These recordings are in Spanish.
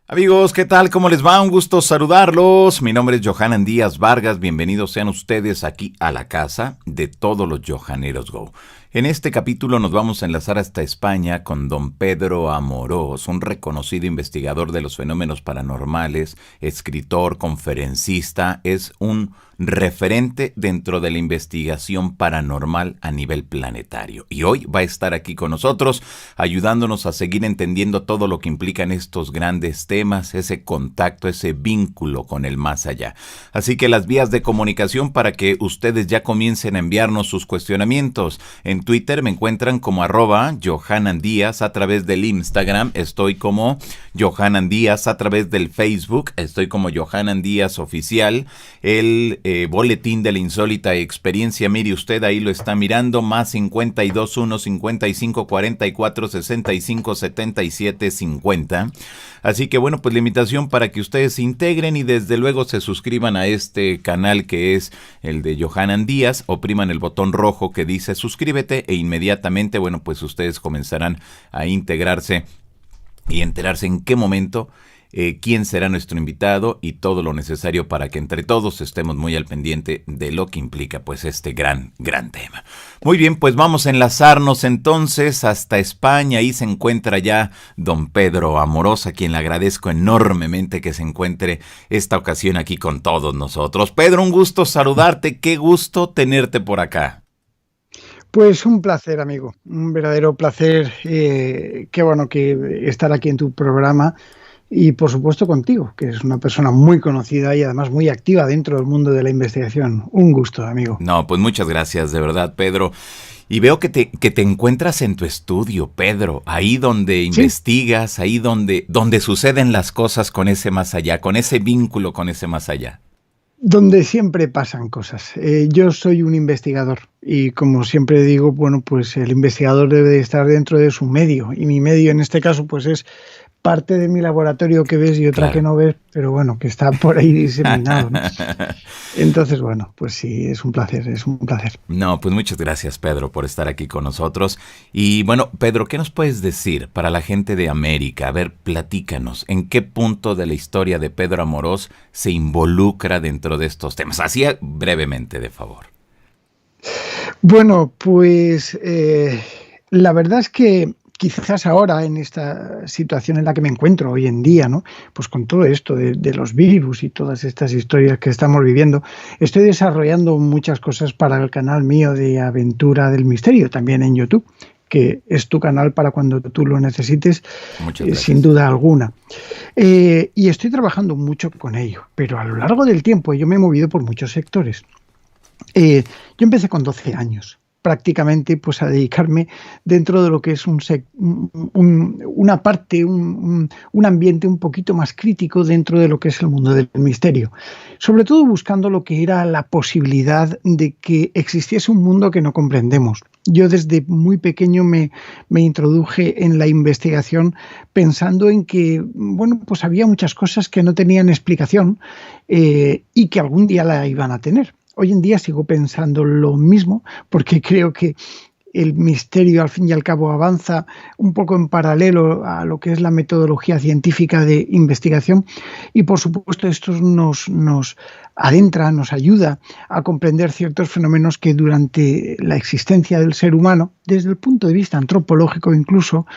Amigos, ¿qué tal? ¿Cómo les va? Un gusto saludarlos. Mi nombre es Johanan Díaz Vargas. Bienvenidos sean ustedes aquí a la casa de todos los Johaneros Go. En este capítulo nos vamos a enlazar hasta España con don Pedro Amorós, un reconocido investigador de los fenómenos paranormales, escritor, conferencista, es un referente dentro de la investigación paranormal a nivel planetario. Y hoy va a estar aquí con nosotros, ayudándonos a seguir entendiendo todo lo que implican estos grandes temas, ese contacto, ese vínculo con el más allá. Así que las vías de comunicación para que ustedes ya comiencen a enviarnos sus cuestionamientos. En Twitter me encuentran como @JohananDíaz, a través del Instagram estoy como Johanan Díaz, a través del Facebook estoy como Johanan Díaz Oficial, el boletín de la insólita experiencia, mire usted, ahí lo está mirando, más 52 1 55 44 65 77 50. Así que bueno, pues la invitación para que ustedes se integren y desde luego se suscriban a este canal que es el de Johanan Díaz, opriman el botón rojo que dice suscríbete e inmediatamente, bueno, pues ustedes comenzarán a integrarse y enterarse en qué momento quién será nuestro invitado y todo lo necesario para que entre todos estemos muy al pendiente de lo que implica pues este gran tema. Muy bien, pues vamos a enlazarnos entonces hasta España. Ahí se encuentra ya don Pedro Amorós, a quien le agradezco enormemente que se encuentre esta ocasión aquí con todos nosotros. Pedro, un gusto saludarte, qué gusto tenerte por acá. Pues un placer, amigo, un verdadero placer. Qué bueno que estar aquí en tu programa y por supuesto contigo, que es una persona muy conocida y además muy activa dentro del mundo de la investigación. Un gusto, amigo. No, pues muchas gracias, de verdad, Pedro. Y veo que te encuentras en tu estudio, Pedro, ahí donde investigas, ahí donde suceden las cosas con ese más allá, con ese vínculo con ese más allá. Donde siempre pasan cosas. Yo soy un investigador y como siempre digo, bueno, pues el investigador debe de estar dentro de su medio y mi medio en este caso pues es parte de mi laboratorio que ves y otra que no ves, pero bueno, que está por ahí diseminado, ¿no? Entonces, bueno, pues sí, es un placer, es un placer. No, pues muchas gracias, Pedro, por estar aquí con nosotros. Y bueno, Pedro, ¿qué nos puedes decir para la gente de América? A ver, platícanos, ¿en qué punto de la historia de Pedro Amorós se involucra dentro de estos temas? Así brevemente, de favor. Bueno, pues la verdad es que quizás ahora, en esta situación en la que me encuentro hoy en día, ¿no? Pues con todo esto de los virus y todas estas historias que estamos viviendo, estoy desarrollando muchas cosas para el canal mío de Aventura del Misterio, también en YouTube, que es tu canal para cuando tú lo necesites, sin duda alguna. Y estoy trabajando mucho con ello, pero a lo largo del tiempo yo me he movido por muchos sectores. Yo empecé con 12 años. Prácticamente pues a dedicarme dentro de lo que es una parte, un ambiente un poquito más crítico dentro de lo que es el mundo del misterio. Sobre todo buscando lo que era la posibilidad de que existiese un mundo que no comprendemos. Yo desde muy pequeño me introduje en la investigación pensando en que, bueno, pues había muchas cosas que no tenían explicación y que algún día la iban a tener. Hoy en día sigo pensando lo mismo porque creo que el misterio al fin y al cabo avanza un poco en paralelo a lo que es la metodología científica de investigación y por supuesto esto nos adentra, nos ayuda a comprender ciertos fenómenos que durante la existencia del ser humano, desde el punto de vista antropológico incluso,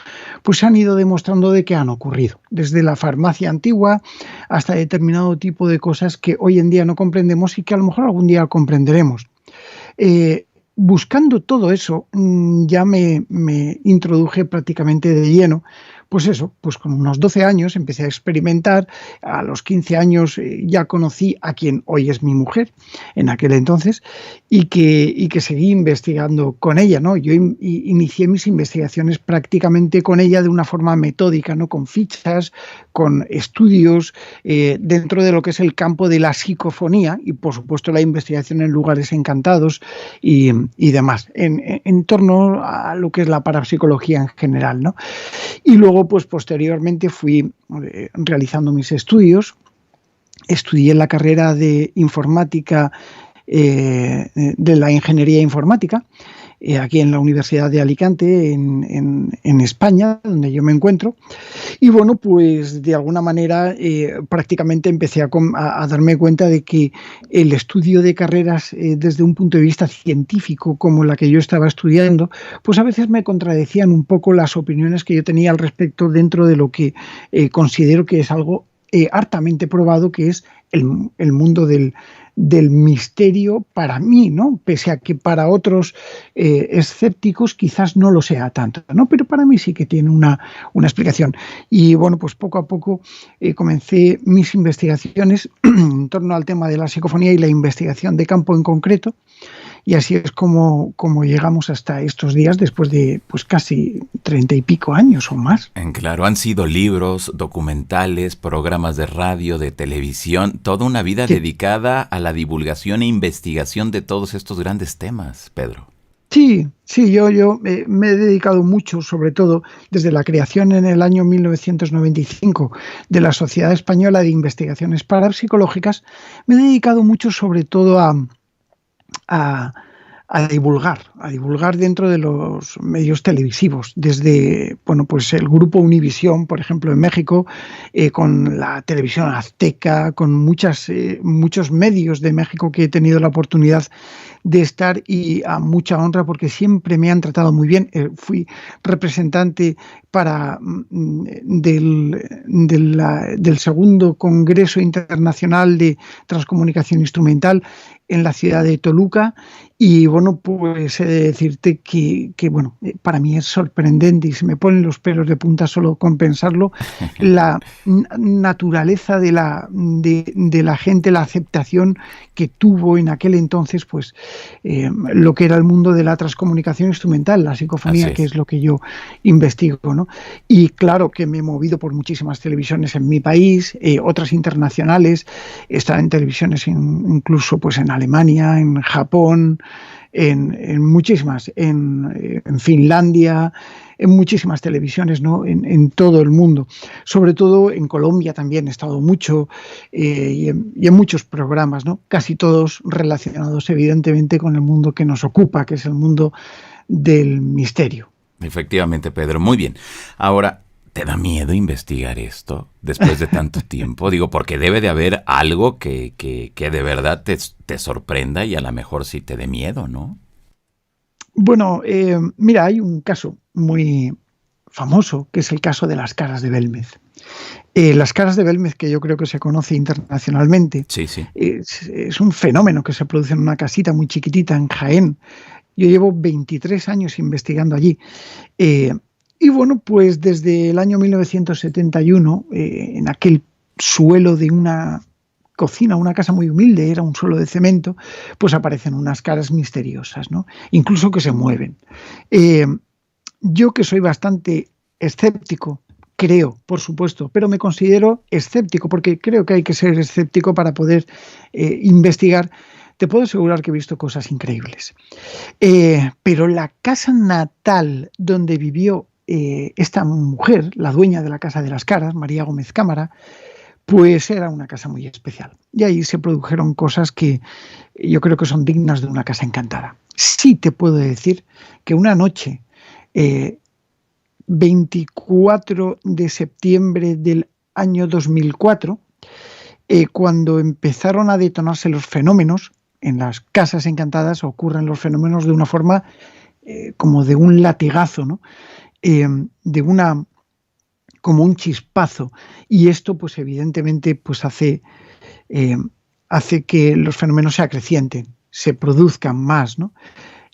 pues se han ido demostrando de que han ocurrido, desde la farmacia antigua hasta determinado tipo de cosas que hoy en día no comprendemos y que a lo mejor algún día comprenderemos. Buscando todo eso, ya me introduje prácticamente de lleno, pues eso, pues con unos 12 años empecé a experimentar, a los 15 años ya conocí a quien hoy es mi mujer, en aquel entonces, y que seguí investigando con ella, ¿no? Yo inicié mis investigaciones prácticamente con ella de una forma metódica, ¿no? Con fichas, con estudios, dentro de lo que es el campo de la psicofonía y por supuesto la investigación en lugares encantados y demás, en torno a lo que es la parapsicología en general, ¿no? Y luego, pues posteriormente fui realizando mis estudios, estudié la carrera de informática, de la ingeniería informática, aquí en la Universidad de Alicante, en España, donde yo me encuentro. Y bueno, pues de alguna manera prácticamente empecé a darme cuenta de que el estudio de carreras desde un punto de vista científico, como la que yo estaba estudiando, pues a veces me contradecían un poco las opiniones que yo tenía al respecto dentro de lo que considero que es algo hartamente probado, que es el mundo del misterio para mí, ¿no? Pese a que para otros escépticos quizás no lo sea tanto, ¿no? Pero para mí sí que tiene una explicación. Y bueno, pues poco a poco comencé mis investigaciones en torno al tema de la psicofonía y la investigación de campo en concreto. Y así es como llegamos hasta estos días, después de pues casi 30 y pico años o más. Claro, han sido libros, documentales, programas de radio, de televisión, toda una vida dedicada a la divulgación e investigación de todos estos grandes temas, Pedro. Sí, yo me he dedicado mucho, sobre todo desde la creación en el año 1995 de la Sociedad Española de Investigaciones Parapsicológicas, me he dedicado mucho sobre todo a divulgar dentro de los medios televisivos, desde bueno, pues el grupo Univisión, por ejemplo, en México, con la televisión azteca, con muchos medios de México que he tenido la oportunidad de estar, y a mucha honra porque siempre me han tratado muy bien. Fui representante del segundo Congreso Internacional de Transcomunicación Instrumental en la ciudad de Toluca, y bueno, pues he de decirte que bueno, para mí es sorprendente y se me ponen los pelos de punta solo con pensarlo, la naturaleza de la gente, la aceptación que tuvo en aquel entonces, pues lo que era el mundo de la transcomunicación instrumental, la psicofonía, que es lo que yo investigo, ¿no? Y claro que me he movido por muchísimas televisiones en mi país, otras internacionales, están en televisiones incluso pues en Alemania, en Japón, en muchísimas, en Finlandia, en muchísimas televisiones, ¿no? En todo el mundo. Sobre todo en Colombia también he estado mucho, y en muchos programas, ¿no? Casi todos relacionados evidentemente con el mundo que nos ocupa, que es el mundo del misterio. Efectivamente, Pedro. Muy bien. Ahora, ¿te da miedo investigar esto después de tanto tiempo? Digo, porque debe de haber algo que de verdad te sorprenda y a lo mejor sí te dé miedo, ¿no? Bueno, mira, hay un caso muy famoso, que es el caso de las caras de Belmez. Las caras de Belmez, que yo creo que se conoce internacionalmente, sí. Es un fenómeno que se produce en una casita muy chiquitita en Jaén. Yo llevo 23 años investigando allí. Y bueno, pues desde el año 1971, en aquel suelo de una cocina, una casa muy humilde, era un suelo de cemento, pues aparecen unas caras misteriosas, ¿no? Incluso que se mueven. Yo, que soy bastante escéptico, creo, por supuesto, pero me considero escéptico porque creo que hay que ser escéptico para poder investigar. Te puedo asegurar que he visto cosas increíbles. Pero la casa natal donde vivió esta mujer, la dueña de la Casa de las Caras, María Gómez Cámara, pues era una casa muy especial. Y ahí se produjeron cosas que yo creo que son dignas de una casa encantada. Sí te puedo decir que una noche, 24 de septiembre del año 2004, cuando empezaron a detonarse los fenómenos, en las casas encantadas ocurren los fenómenos de una forma como de un latigazo, ¿no? Como un chispazo, y esto pues evidentemente pues hace que los fenómenos se acrecienten, se produzcan más, ¿no?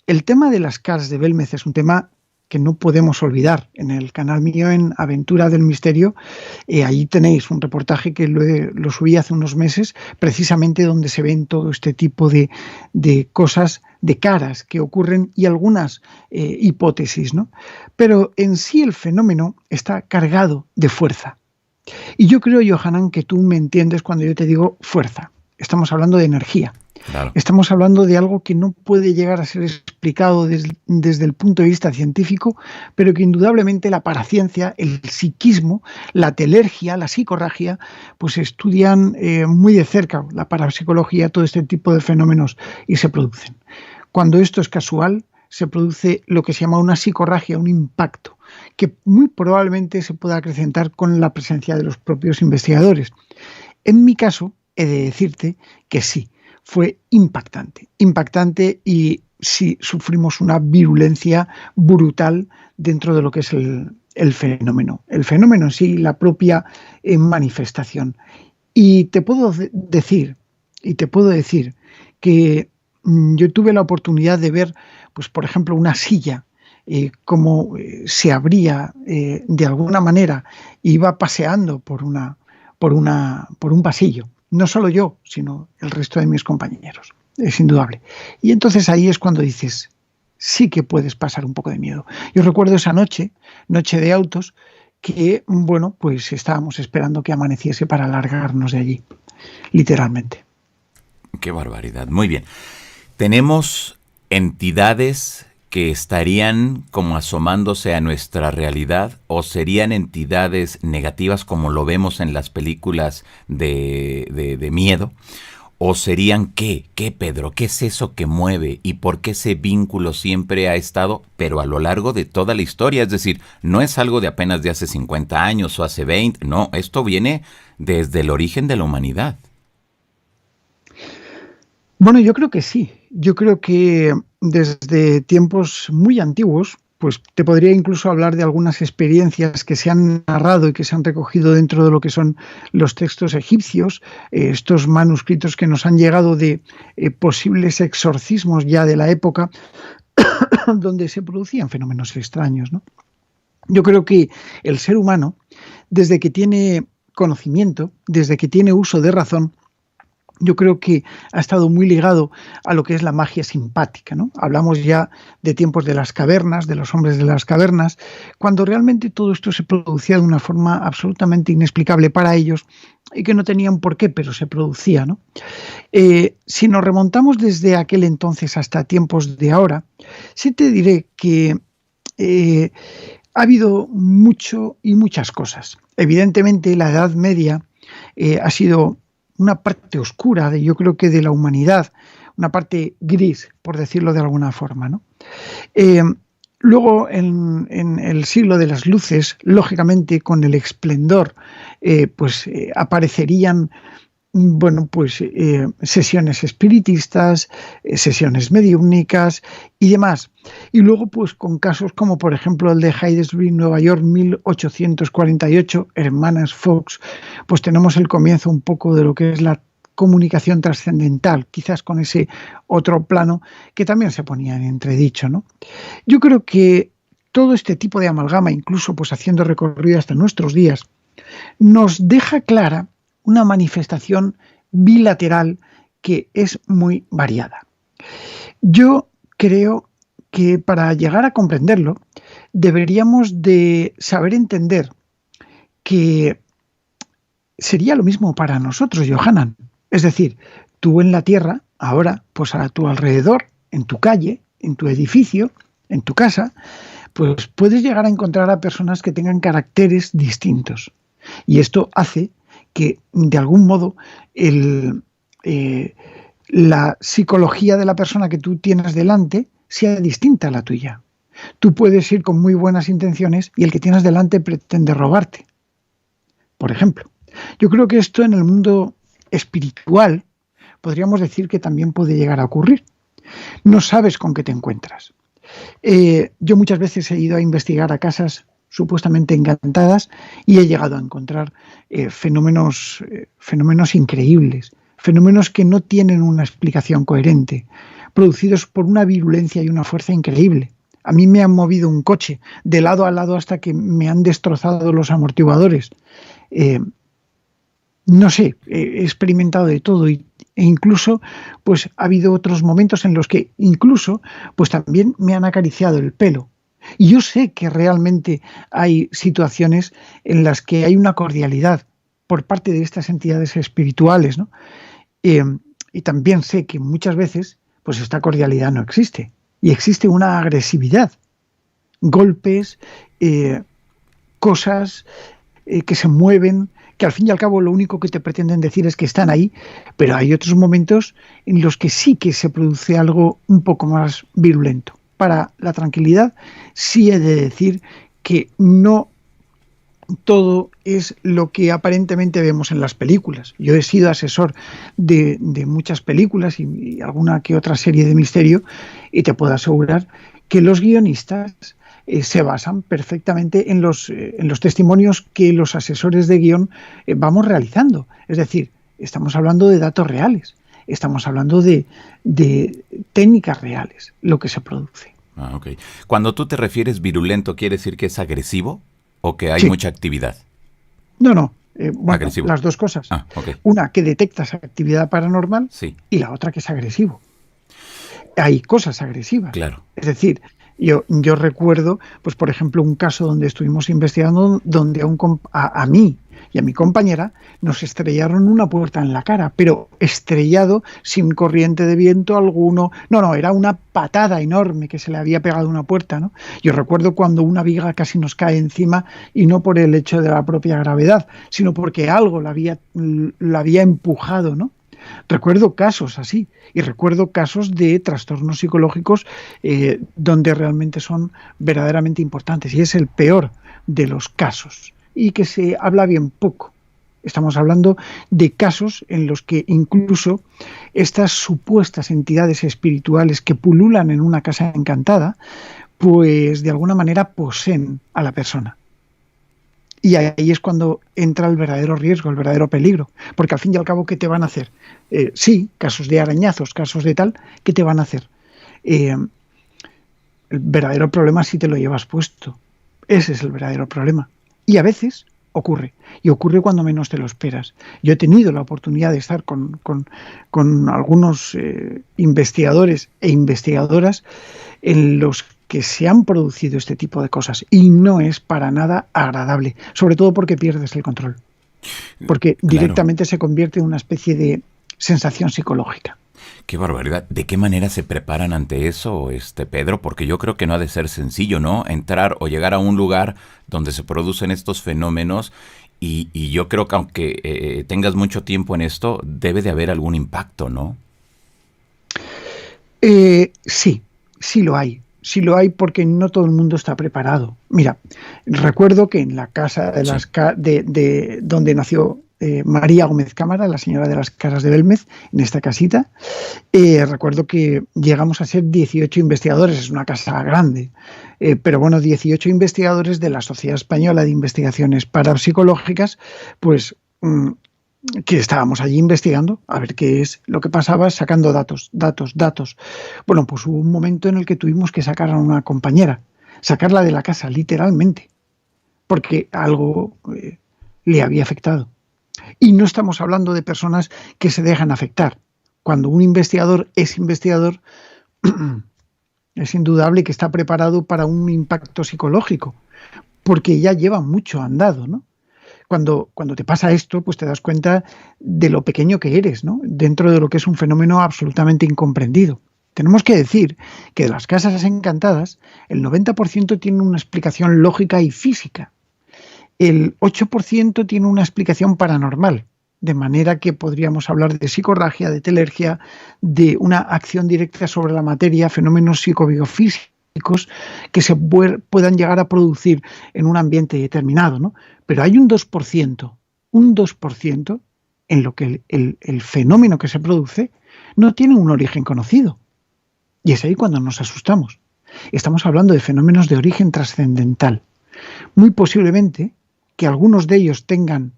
El tema de las caras de Belmez es un tema que no podemos olvidar. En el canal mío, en Aventura del Misterio, ahí tenéis un reportaje que lo subí hace unos meses, precisamente donde se ven todo este tipo de cosas, de caras que ocurren, y algunas hipótesis, ¿no? Pero en sí el fenómeno está cargado de fuerza. Y yo creo, Johanan, que tú me entiendes cuando yo te digo fuerza. Estamos hablando de energía. Claro. Estamos hablando de algo que no puede llegar a ser explicado desde el punto de vista científico, pero que indudablemente la paraciencia, el psiquismo, la telergia, la psicorragia, pues estudian muy de cerca, la parapsicología, todo este tipo de fenómenos, y se producen. Cuando esto es casual, se produce lo que se llama una psicorragia, un impacto, que muy probablemente se pueda acrecentar con la presencia de los propios investigadores. En mi caso, he de decirte que sí, fue impactante y sí sufrimos una virulencia brutal dentro de lo que es el fenómeno en sí, la propia manifestación. Y te puedo decir que yo tuve la oportunidad de ver, pues por ejemplo, una silla, cómo se abría de alguna manera, iba paseando por un pasillo. No solo yo, sino el resto de mis compañeros. Es indudable. Y entonces ahí es cuando dices, sí que puedes pasar un poco de miedo. Yo recuerdo esa noche de autos, que, bueno, pues estábamos esperando que amaneciese para largarnos de allí, literalmente. Qué barbaridad. Muy bien. Tenemos entidades que estarían como asomándose a nuestra realidad, o serían entidades negativas como lo vemos en las películas de miedo, o serían ¿qué, Pedro? ¿Qué es eso que mueve y por qué ese vínculo siempre ha estado, pero a lo largo de toda la historia? Es decir, no es algo de apenas de hace 50 años o hace 20, no, esto viene desde el origen de la humanidad. Bueno, yo creo que sí. Yo creo que desde tiempos muy antiguos, pues te podría incluso hablar de algunas experiencias que se han narrado y que se han recogido dentro de lo que son los textos egipcios, estos manuscritos que nos han llegado de posibles exorcismos ya de la época, donde se producían fenómenos extraños, ¿no? Yo creo que el ser humano, desde que tiene conocimiento, desde que tiene uso de razón, yo creo que ha estado muy ligado a lo que es la magia simpática, ¿no? Hablamos ya de tiempos de las cavernas, de los hombres de las cavernas, cuando realmente todo esto se producía de una forma absolutamente inexplicable para ellos y que no tenían por qué, pero se producía, ¿no? Si nos remontamos desde aquel entonces hasta tiempos de ahora, sí te diré que ha habido mucho y muchas cosas. Evidentemente, la Edad Media ha sido una parte oscura, yo creo que de la humanidad, una parte gris, por decirlo de alguna forma, ¿no? Luego, en el siglo de las luces, lógicamente, con el esplendor, aparecerían, bueno, pues sesiones espiritistas, sesiones mediúmnicas y demás. Y luego, pues con casos como, por ejemplo, el de Hydesbury, Nueva York, 1848, Hermanas Fox, pues tenemos el comienzo un poco de lo que es la comunicación trascendental, quizás con ese otro plano que también se ponía en entredicho, ¿no? Yo creo que todo este tipo de amalgama, incluso pues haciendo recorrido hasta nuestros días, nos deja clara una manifestación bilateral que es muy variada. Yo creo que para llegar a comprenderlo deberíamos de saber entender que sería lo mismo para nosotros, Johanan. Es decir, tú en la Tierra, ahora, pues a tu alrededor, en tu calle, en tu edificio, en tu casa, pues puedes llegar a encontrar a personas que tengan caracteres distintos. Y esto hace que, de algún modo, la psicología de la persona que tú tienes delante sea distinta a la tuya. Tú puedes ir con muy buenas intenciones y el que tienes delante pretende robarte, por ejemplo. Yo creo que esto en el mundo espiritual podríamos decir que también puede llegar a ocurrir. No sabes con qué te encuentras. Yo muchas veces he ido a investigar a casas supuestamente encantadas y he llegado a encontrar fenómenos increíbles, fenómenos que no tienen una explicación coherente, producidos por una virulencia y una fuerza increíble. A mí me han movido un coche de lado a lado hasta que me han destrozado los amortiguadores. No sé, he experimentado de todo e incluso pues ha habido otros momentos en los que incluso pues también me han acariciado el pelo. Y yo sé que realmente hay situaciones en las que hay una cordialidad por parte de estas entidades espirituales, ¿no? Y también sé que muchas veces pues esta cordialidad no existe y existe una agresividad, golpes, cosas que se mueven, que al fin y al cabo lo único que te pretenden decir es que están ahí, pero hay otros momentos en los que sí que se produce algo un poco más virulento. para la tranquilidad, sí he de decir que no todo es lo que aparentemente vemos en las películas. Yo he sido asesor de muchas películas y alguna que otra serie de misterio, y te puedo asegurar que los guionistas se basan perfectamente en los testimonios que los asesores de guión vamos realizando. Es decir, estamos hablando de datos reales, estamos hablando de técnicas reales, lo que se produce. Ah, ok. Cuando tú te refieres virulento, ¿quiere decir que es agresivo o que hay Sí. mucha actividad? No. Bueno, Agresivo. las dos cosas. Ah, ok. Una que detectas actividad paranormal Sí, y la otra que es agresivo. Hay cosas agresivas. claro. Es decir, yo recuerdo, pues por ejemplo, un caso donde estuvimos investigando donde a mí y a mi compañera nos estrellaron una puerta en la cara, pero estrellado sin corriente de viento alguno. No, era una patada enorme que se le había pegado a una puerta, ¿no? Yo recuerdo cuando una viga casi nos cae encima, y no por el hecho de la propia gravedad, sino porque algo la había empujado, ¿no? Recuerdo casos así, y recuerdo casos de trastornos psicológicos donde realmente son verdaderamente importantes, y es el peor de los casos, y que se habla bien poco. Estamos hablando de casos en los que incluso estas supuestas entidades espirituales que pululan en una casa encantada, pues de alguna manera poseen a la persona. Y ahí es cuando entra el verdadero riesgo, el verdadero peligro. Porque al fin y al cabo, ¿qué te van a hacer? Sí, casos de arañazos, casos de tal, ¿qué te van a hacer? El verdadero problema es si te lo llevas puesto. Ese es el verdadero problema. Y a veces ocurre. Y ocurre cuando menos te lo esperas. Yo he tenido la oportunidad de estar con algunos investigadores e investigadoras en los que se han producido este tipo de cosas, y no es para nada agradable, sobre todo porque pierdes el control, porque Claro. directamente se convierte en una especie de sensación psicológica. Qué barbaridad. ¿De qué manera se preparan ante eso, Pedro? Porque yo creo que no ha de ser sencillo, ¿no? Entrar o llegar a un lugar donde se producen estos fenómenos, y yo creo que aunque tengas mucho tiempo en esto, debe de haber algún impacto, ¿no? Sí lo hay. Sí lo hay, porque no todo el mundo está preparado. Mira, recuerdo que en la casa Sí. de donde nació María Gómez Cámara, la señora de las Casas de Belmez, en esta casita, recuerdo que llegamos a ser 18 investigadores, es una casa grande, pero bueno, 18 investigadores de la Sociedad Española de Investigaciones Parapsicológicas, pues que estábamos allí investigando a ver qué es lo que pasaba, sacando datos. Bueno, pues hubo un momento en el que tuvimos que sacar a una compañera, sacarla de la casa, literalmente, porque algo le había afectado. Y no estamos hablando de personas que se dejan afectar. Cuando un investigador, es indudable que está preparado para un impacto psicológico, porque ya lleva mucho andado, ¿no? Cuando te pasa esto, pues te das cuenta de lo pequeño que eres, ¿no? Dentro de lo que es un fenómeno absolutamente incomprendido. Tenemos que decir que de las casas encantadas, el 90% tiene una explicación lógica y física. El 8% tiene una explicación paranormal, de manera que podríamos hablar de psicorragia, de telergia, de una acción directa sobre la materia, fenómenos psicobiofísicos que se puedan llegar a producir en un ambiente determinado, ¿no? Pero hay un 2% en lo que el fenómeno que se produce no tiene un origen conocido. Y es ahí cuando nos asustamos. Estamos hablando de fenómenos de origen trascendental. Muy posiblemente que algunos de ellos tengan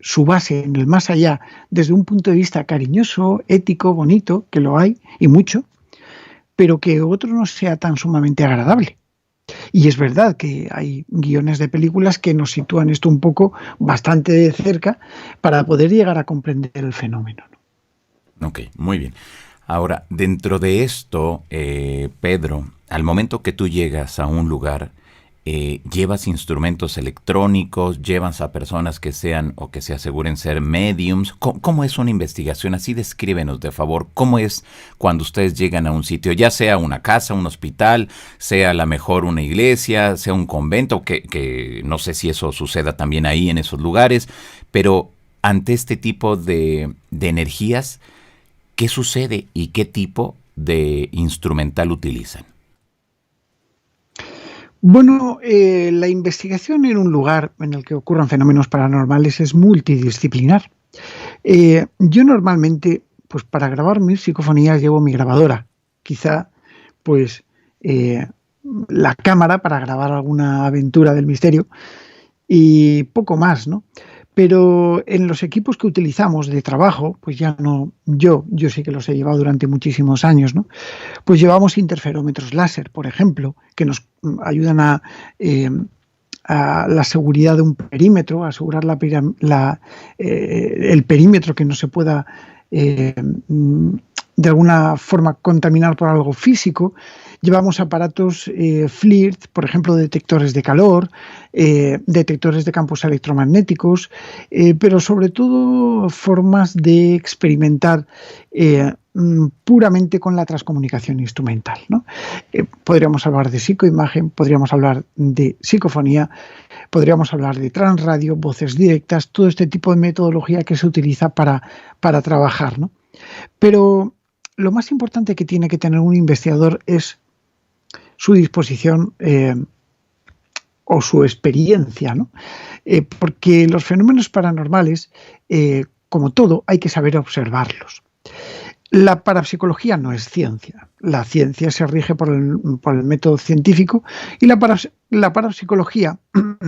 su base en el más allá desde un punto de vista cariñoso, ético, bonito, que lo hay, y mucho, pero que otro no sea tan sumamente agradable. Y es verdad que hay guiones de películas que nos sitúan esto un poco bastante de cerca para poder llegar a comprender el fenómeno, ¿no? Ok, muy bien. Ahora, dentro de esto, Pedro, al momento que tú llegas a un lugar, llevas instrumentos electrónicos, llevas a personas que sean o que se aseguren ser mediums. ¿Cómo es una investigación? Así descríbenos, de favor. ¿Cómo es cuando ustedes llegan a un sitio, ya sea una casa, un hospital, sea a lo mejor una iglesia, sea un convento, que no sé si eso suceda también ahí en esos lugares, pero ante este tipo de energías, ¿qué sucede y qué tipo de instrumental utilizan? Bueno, la investigación en un lugar en el que ocurran fenómenos paranormales es multidisciplinar. Yo normalmente, pues para grabar mis psicofonías llevo mi grabadora, quizá pues eh, la cámara para grabar alguna aventura del misterio y poco más, ¿no? Pero en los equipos que utilizamos de trabajo, pues ya no, yo sí que los he llevado durante muchísimos años, ¿no? Pues llevamos interferómetros láser, por ejemplo, que nos ayudan a la seguridad de un perímetro, a asegurar el perímetro que no se pueda eh, de alguna forma contaminar por algo físico. Llevamos aparatos FLIRT, por ejemplo, detectores de calor, detectores de campos electromagnéticos, pero sobre todo formas de experimentar puramente con la transcomunicación instrumental, ¿no? Podríamos hablar de psicoimagen, podríamos hablar de psicofonía, podríamos hablar de transradio, voces directas, todo este tipo de metodología que se utiliza para trabajar, ¿no? Pero lo más importante que tiene que tener un investigador es su disposición o su experiencia, ¿no? Porque los fenómenos paranormales, como todo, hay que saber observarlos. La parapsicología no es ciencia. La ciencia se rige por el método científico y la parapsicología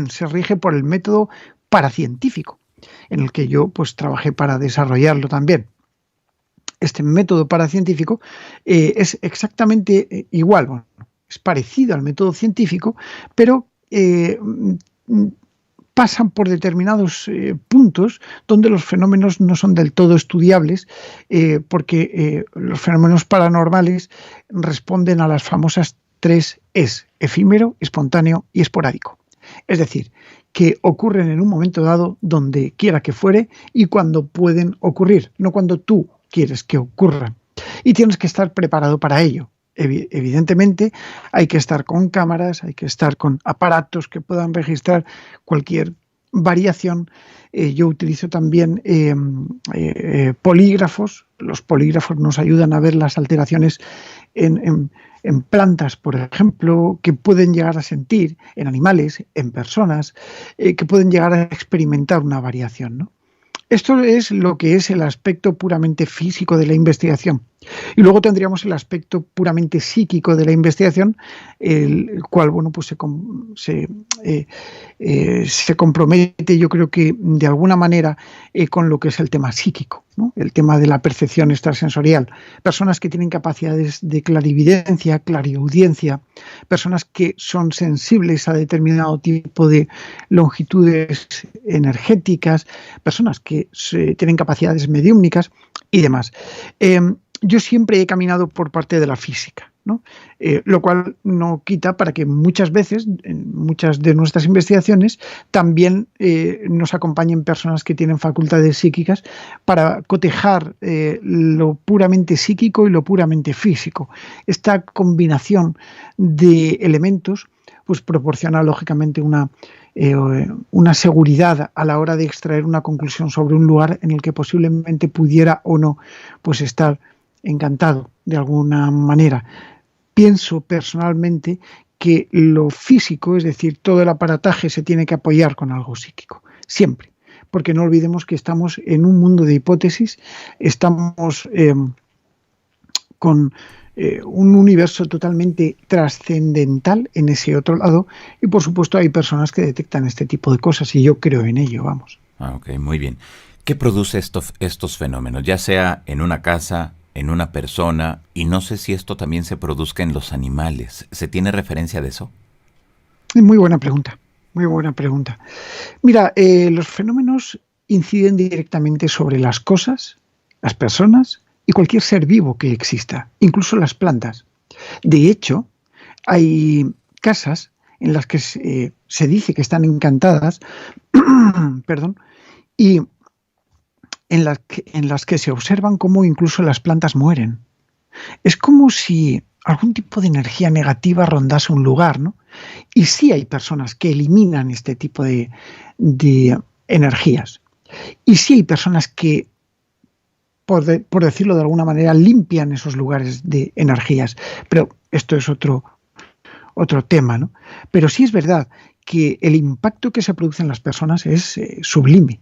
se rige por el método paracientífico, en el que yo pues trabajé para desarrollarlo también. Este método paracientífico es exactamente igual, bueno, es parecido al método científico, pero pasan por determinados puntos donde los fenómenos no son del todo estudiables, porque los fenómenos paranormales responden a las famosas 3 Es: efímero, espontáneo y esporádico. Es decir, que ocurren en un momento dado, donde quiera que fuere y cuando pueden ocurrir, no cuando tú quieres que ocurran. Y tienes que estar preparado para ello. Evidentemente hay que estar con cámaras, hay que estar con aparatos que puedan registrar cualquier variación. Yo utilizo también polígrafos. Los polígrafos nos ayudan a ver las alteraciones en plantas, por ejemplo, que pueden llegar a sentir, en animales, en personas, que pueden llegar a experimentar una variación, ¿no? Esto es lo que es el aspecto puramente físico de la investigación. Y luego tendríamos el aspecto puramente psíquico de la investigación, el cual, bueno, pues se compromete, yo creo que de alguna manera, con lo que es el tema psíquico, ¿no? El tema de la percepción extrasensorial. Personas que tienen capacidades de clarividencia, clariaudiencia, personas que son sensibles a determinado tipo de longitudes energéticas, personas que tienen capacidades mediúmnicas y demás. Yo siempre he caminado por parte de la física, ¿no? Lo cual no quita para que muchas veces, en muchas de nuestras investigaciones, también nos acompañen personas que tienen facultades psíquicas para cotejar lo puramente psíquico y lo puramente físico. Esta combinación de elementos pues proporciona lógicamente una seguridad a la hora de extraer una conclusión sobre un lugar en el que posiblemente pudiera o no pues estar encantado de alguna manera. Pienso personalmente que lo físico, es decir, todo el aparataje, se tiene que apoyar con algo psíquico, siempre, porque no olvidemos que estamos en un mundo de hipótesis, estamos con un universo totalmente trascendental en ese otro lado, y por supuesto hay personas que detectan este tipo de cosas y yo creo en ello, vamos. Ok, muy bien. ¿Qué produce estos fenómenos? Ya sea en una casa, en una persona, y no sé si esto también se produzca en los animales. ¿Se tiene referencia de eso? Muy buena pregunta, muy buena pregunta. Mira, los fenómenos inciden directamente sobre las cosas, las personas y cualquier ser vivo que exista, incluso las plantas. De hecho, hay casas en las que se dice que están encantadas, perdón, y en las que se observan cómo incluso las plantas mueren. Es como si algún tipo de energía negativa rondase un lugar, ¿no? Y sí hay personas que eliminan este tipo de energías. Y sí hay personas que, por decirlo de alguna manera, limpian esos lugares de energías. Pero esto es otro otro tema, ¿no? Pero sí es verdad que el impacto que se produce en las personas es sublime.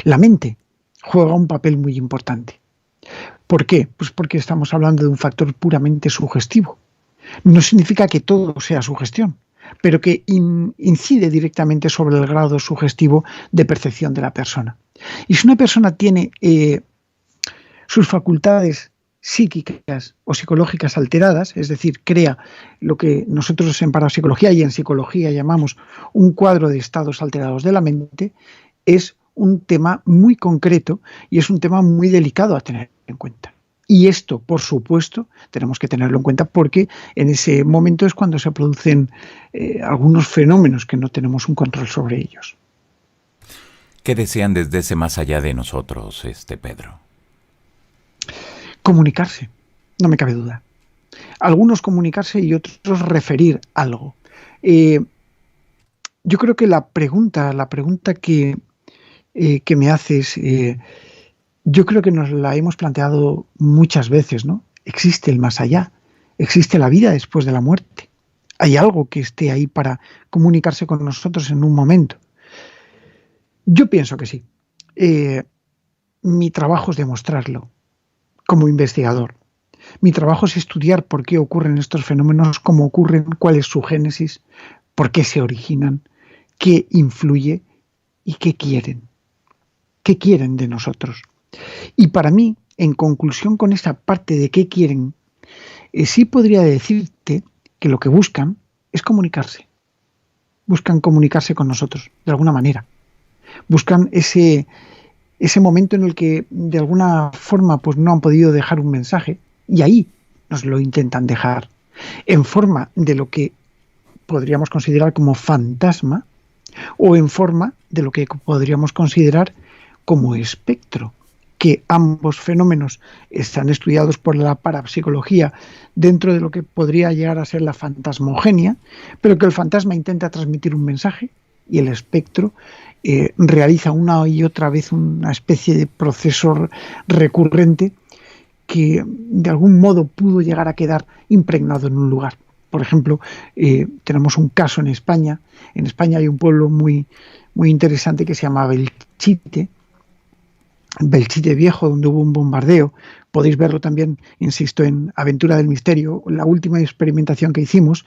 La mente juega un papel muy importante. ¿Por qué? Pues porque estamos hablando de un factor puramente sugestivo. No significa que todo sea sugestión, pero que incide directamente sobre el grado sugestivo de percepción de la persona. Y si una persona tiene sus facultades psíquicas o psicológicas alteradas, es decir, crea lo que nosotros en parapsicología y en psicología llamamos un cuadro de estados alterados de la mente, es un tema muy concreto y es un tema muy delicado a tener en cuenta. Y esto, por supuesto, tenemos que tenerlo en cuenta porque en ese momento es cuando se producen algunos fenómenos que no tenemos un control sobre ellos. ¿Qué desean desde ese más allá de nosotros, Pedro? Comunicarse, no me cabe duda. Algunos comunicarse y otros referir algo. Yo creo que la pregunta que me haces, yo creo que nos la hemos planteado muchas veces, ¿no? ¿Existe el más allá? ¿Existe la vida después de la muerte? ¿Hay algo que esté ahí para comunicarse con nosotros en un momento? Yo pienso que sí. Mi trabajo es demostrarlo como investigador. Mi trabajo es estudiar por qué ocurren estos fenómenos, cómo ocurren, cuál es su génesis, por qué se originan, qué influye y qué quieren. ¿Qué quieren de nosotros? Y para mí, en conclusión con esta parte de qué quieren, sí podría decirte que lo que buscan es comunicarse. Buscan comunicarse con nosotros, de alguna manera. Buscan ese momento en el que de alguna forma pues no han podido dejar un mensaje y ahí nos lo intentan dejar en forma de lo que podríamos considerar como fantasma o en forma de lo que podríamos considerar como espectro, que ambos fenómenos están estudiados por la parapsicología dentro de lo que podría llegar a ser la fantasmogenia, pero que el fantasma intenta transmitir un mensaje y el espectro realiza una y otra vez una especie de proceso recurrente que de algún modo pudo llegar a quedar impregnado en un lugar. Por ejemplo, tenemos un caso en España. En España hay un pueblo muy, muy interesante que se llama Belchite Viejo, donde hubo un bombardeo. Podéis verlo también, insisto, en Aventura del Misterio, la última experimentación que hicimos.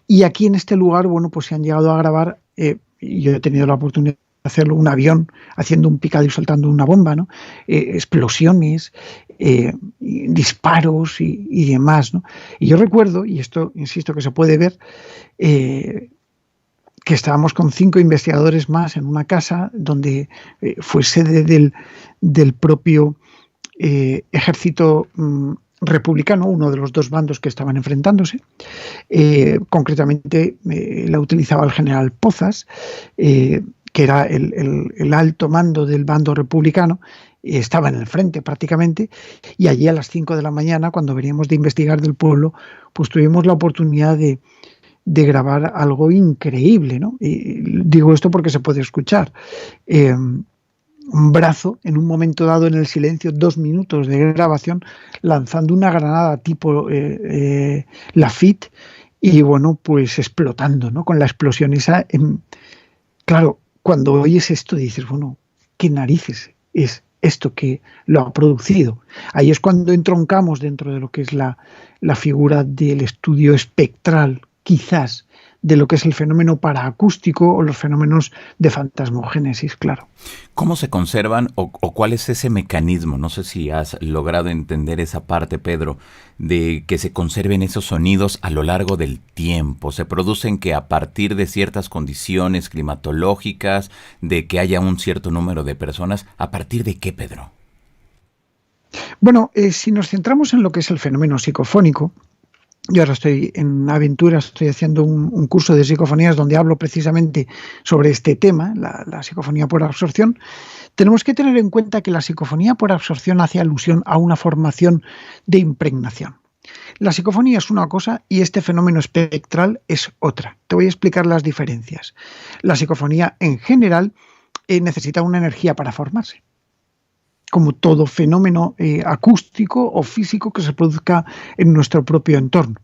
Y aquí en este lugar, bueno, pues se han llegado a grabar, y yo he tenido la oportunidad de hacerlo, un avión haciendo un picado y soltando una bomba, ¿no? Explosiones, disparos y demás, ¿no? Y yo recuerdo, y esto insisto que se puede ver, que estábamos con 5 investigadores más en una casa donde fue sede del propio ejército republicano, uno de los dos bandos que estaban enfrentándose. Concretamente la utilizaba el general Pozas, que era el alto mando del bando republicano. Estaba en el frente prácticamente, y allí a las 5 de la mañana, cuando veníamos de investigar del pueblo, pues tuvimos la oportunidad de grabar algo increíble, ¿no? Y digo esto porque se puede escuchar. Un brazo, en un momento dado en el silencio, 2 minutos de grabación, lanzando una granada tipo Lafitte y, bueno, pues explotando, ¿no? Con la explosión esa. Claro, cuando oyes esto dices, bueno, ¿qué narices es esto que lo ha producido? Ahí es cuando entroncamos dentro de lo que es la figura del estudio espectral, quizás, de lo que es el fenómeno paraacústico o los fenómenos de fantasmogénesis, claro. ¿Cómo se conservan o cuál es ese mecanismo? No sé si has logrado entender esa parte, Pedro, de que se conserven esos sonidos a lo largo del tiempo. ¿Se producen que a partir de ciertas condiciones climatológicas, de que haya un cierto número de personas? ¿A partir de qué, Pedro? Bueno, si nos centramos en lo que es el fenómeno psicofónico, yo ahora estoy en Aventura, estoy haciendo un curso de psicofonías donde hablo precisamente sobre este tema, la psicofonía por absorción. Tenemos que tener en cuenta que la psicofonía por absorción hace alusión a una formación de impregnación. La psicofonía es una cosa y este fenómeno espectral es otra. Te voy a explicar las diferencias. La psicofonía en general necesita una energía para formarse, como todo fenómeno acústico o físico que se produzca en nuestro propio entorno.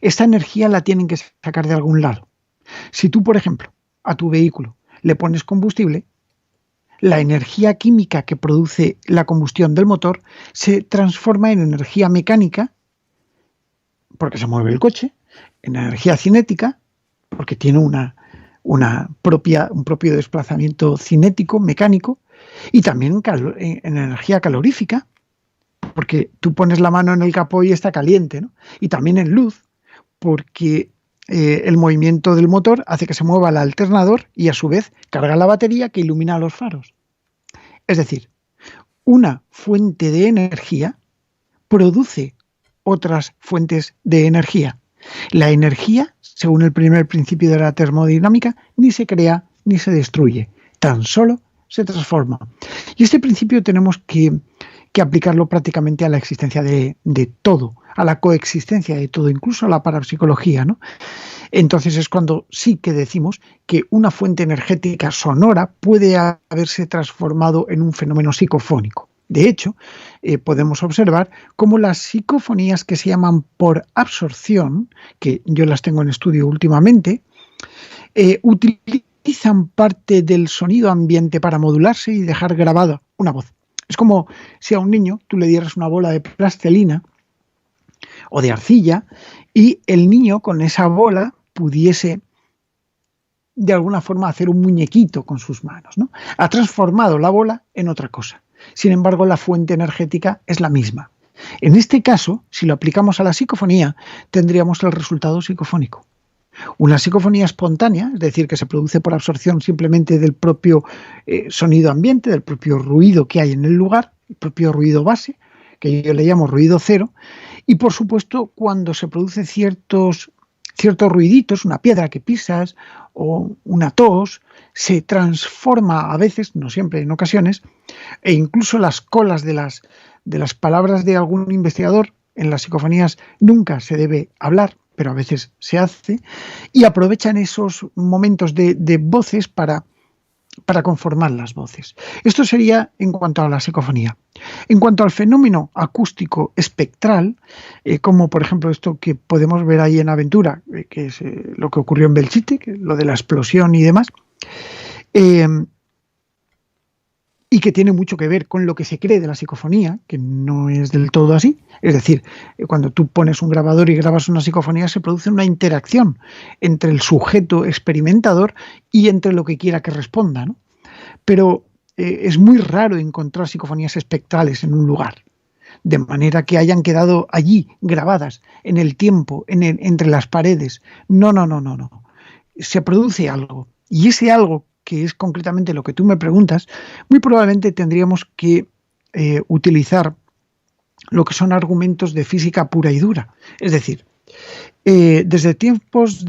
Esta energía la tienen que sacar de algún lado. Si tú, por ejemplo, a tu vehículo le pones combustible, la energía química que produce la combustión del motor se transforma en energía mecánica, porque se mueve el coche, en energía cinética, porque tiene un propio desplazamiento cinético, mecánico, y también en energía calorífica, porque tú pones la mano en el capó y está caliente, ¿no? Y también en luz, porque el movimiento del motor hace que se mueva el alternador y a su vez carga la batería que ilumina los faros. Es decir, una fuente de energía produce otras fuentes de energía. La energía, según el primer principio de la termodinámica, ni se crea ni se destruye, tan solo se transforma. Y este principio tenemos que aplicarlo prácticamente a la existencia de todo, a la coexistencia de todo, incluso a la parapsicología, ¿no? Entonces es cuando sí que decimos que una fuente energética sonora puede haberse transformado en un fenómeno psicofónico. De hecho, podemos observar cómo las psicofonías que se llaman por absorción, que yo las tengo en estudio últimamente, utilizan parte del sonido ambiente para modularse y dejar grabada una voz. Es como si a un niño tú le dieras una bola de plastilina o de arcilla y el niño con esa bola pudiese de alguna forma hacer un muñequito con sus manos, ¿no? Ha transformado la bola en otra cosa. Sin embargo, la fuente energética es la misma. En este caso, si lo aplicamos a la psicofonía, tendríamos el resultado psicofónico. Una psicofonía espontánea, es decir, que se produce por absorción simplemente del propio sonido ambiente, del propio ruido que hay en el lugar, el propio ruido base, que yo le llamo ruido cero, y por supuesto cuando se producen ciertos ruiditos, una piedra que pisas o una tos, se transforma a veces, no siempre, en ocasiones, e incluso las colas de las palabras de algún investigador en las psicofonías nunca se debe hablar, pero a veces se hace, y aprovechan esos momentos de voces para conformar las voces. Esto sería en cuanto a la psicofonía. En cuanto al fenómeno acústico espectral, como por ejemplo esto que podemos ver ahí en Aventura, que es lo que ocurrió en Belchite, que lo de la explosión y demás, y que tiene mucho que ver con lo que se cree de la psicofonía, que no es del todo así. Es decir, cuando tú pones un grabador y grabas una psicofonía, se produce una interacción entre el sujeto experimentador y entre lo que quiera que responda, ¿no? Pero es muy raro encontrar psicofonías espectrales en un lugar, de manera que hayan quedado allí grabadas en el tiempo, entre las paredes. No. Se produce algo, y ese algo, que es concretamente lo que tú me preguntas, muy probablemente tendríamos que utilizar lo que son argumentos de física pura y dura. Es decir, desde tiempos,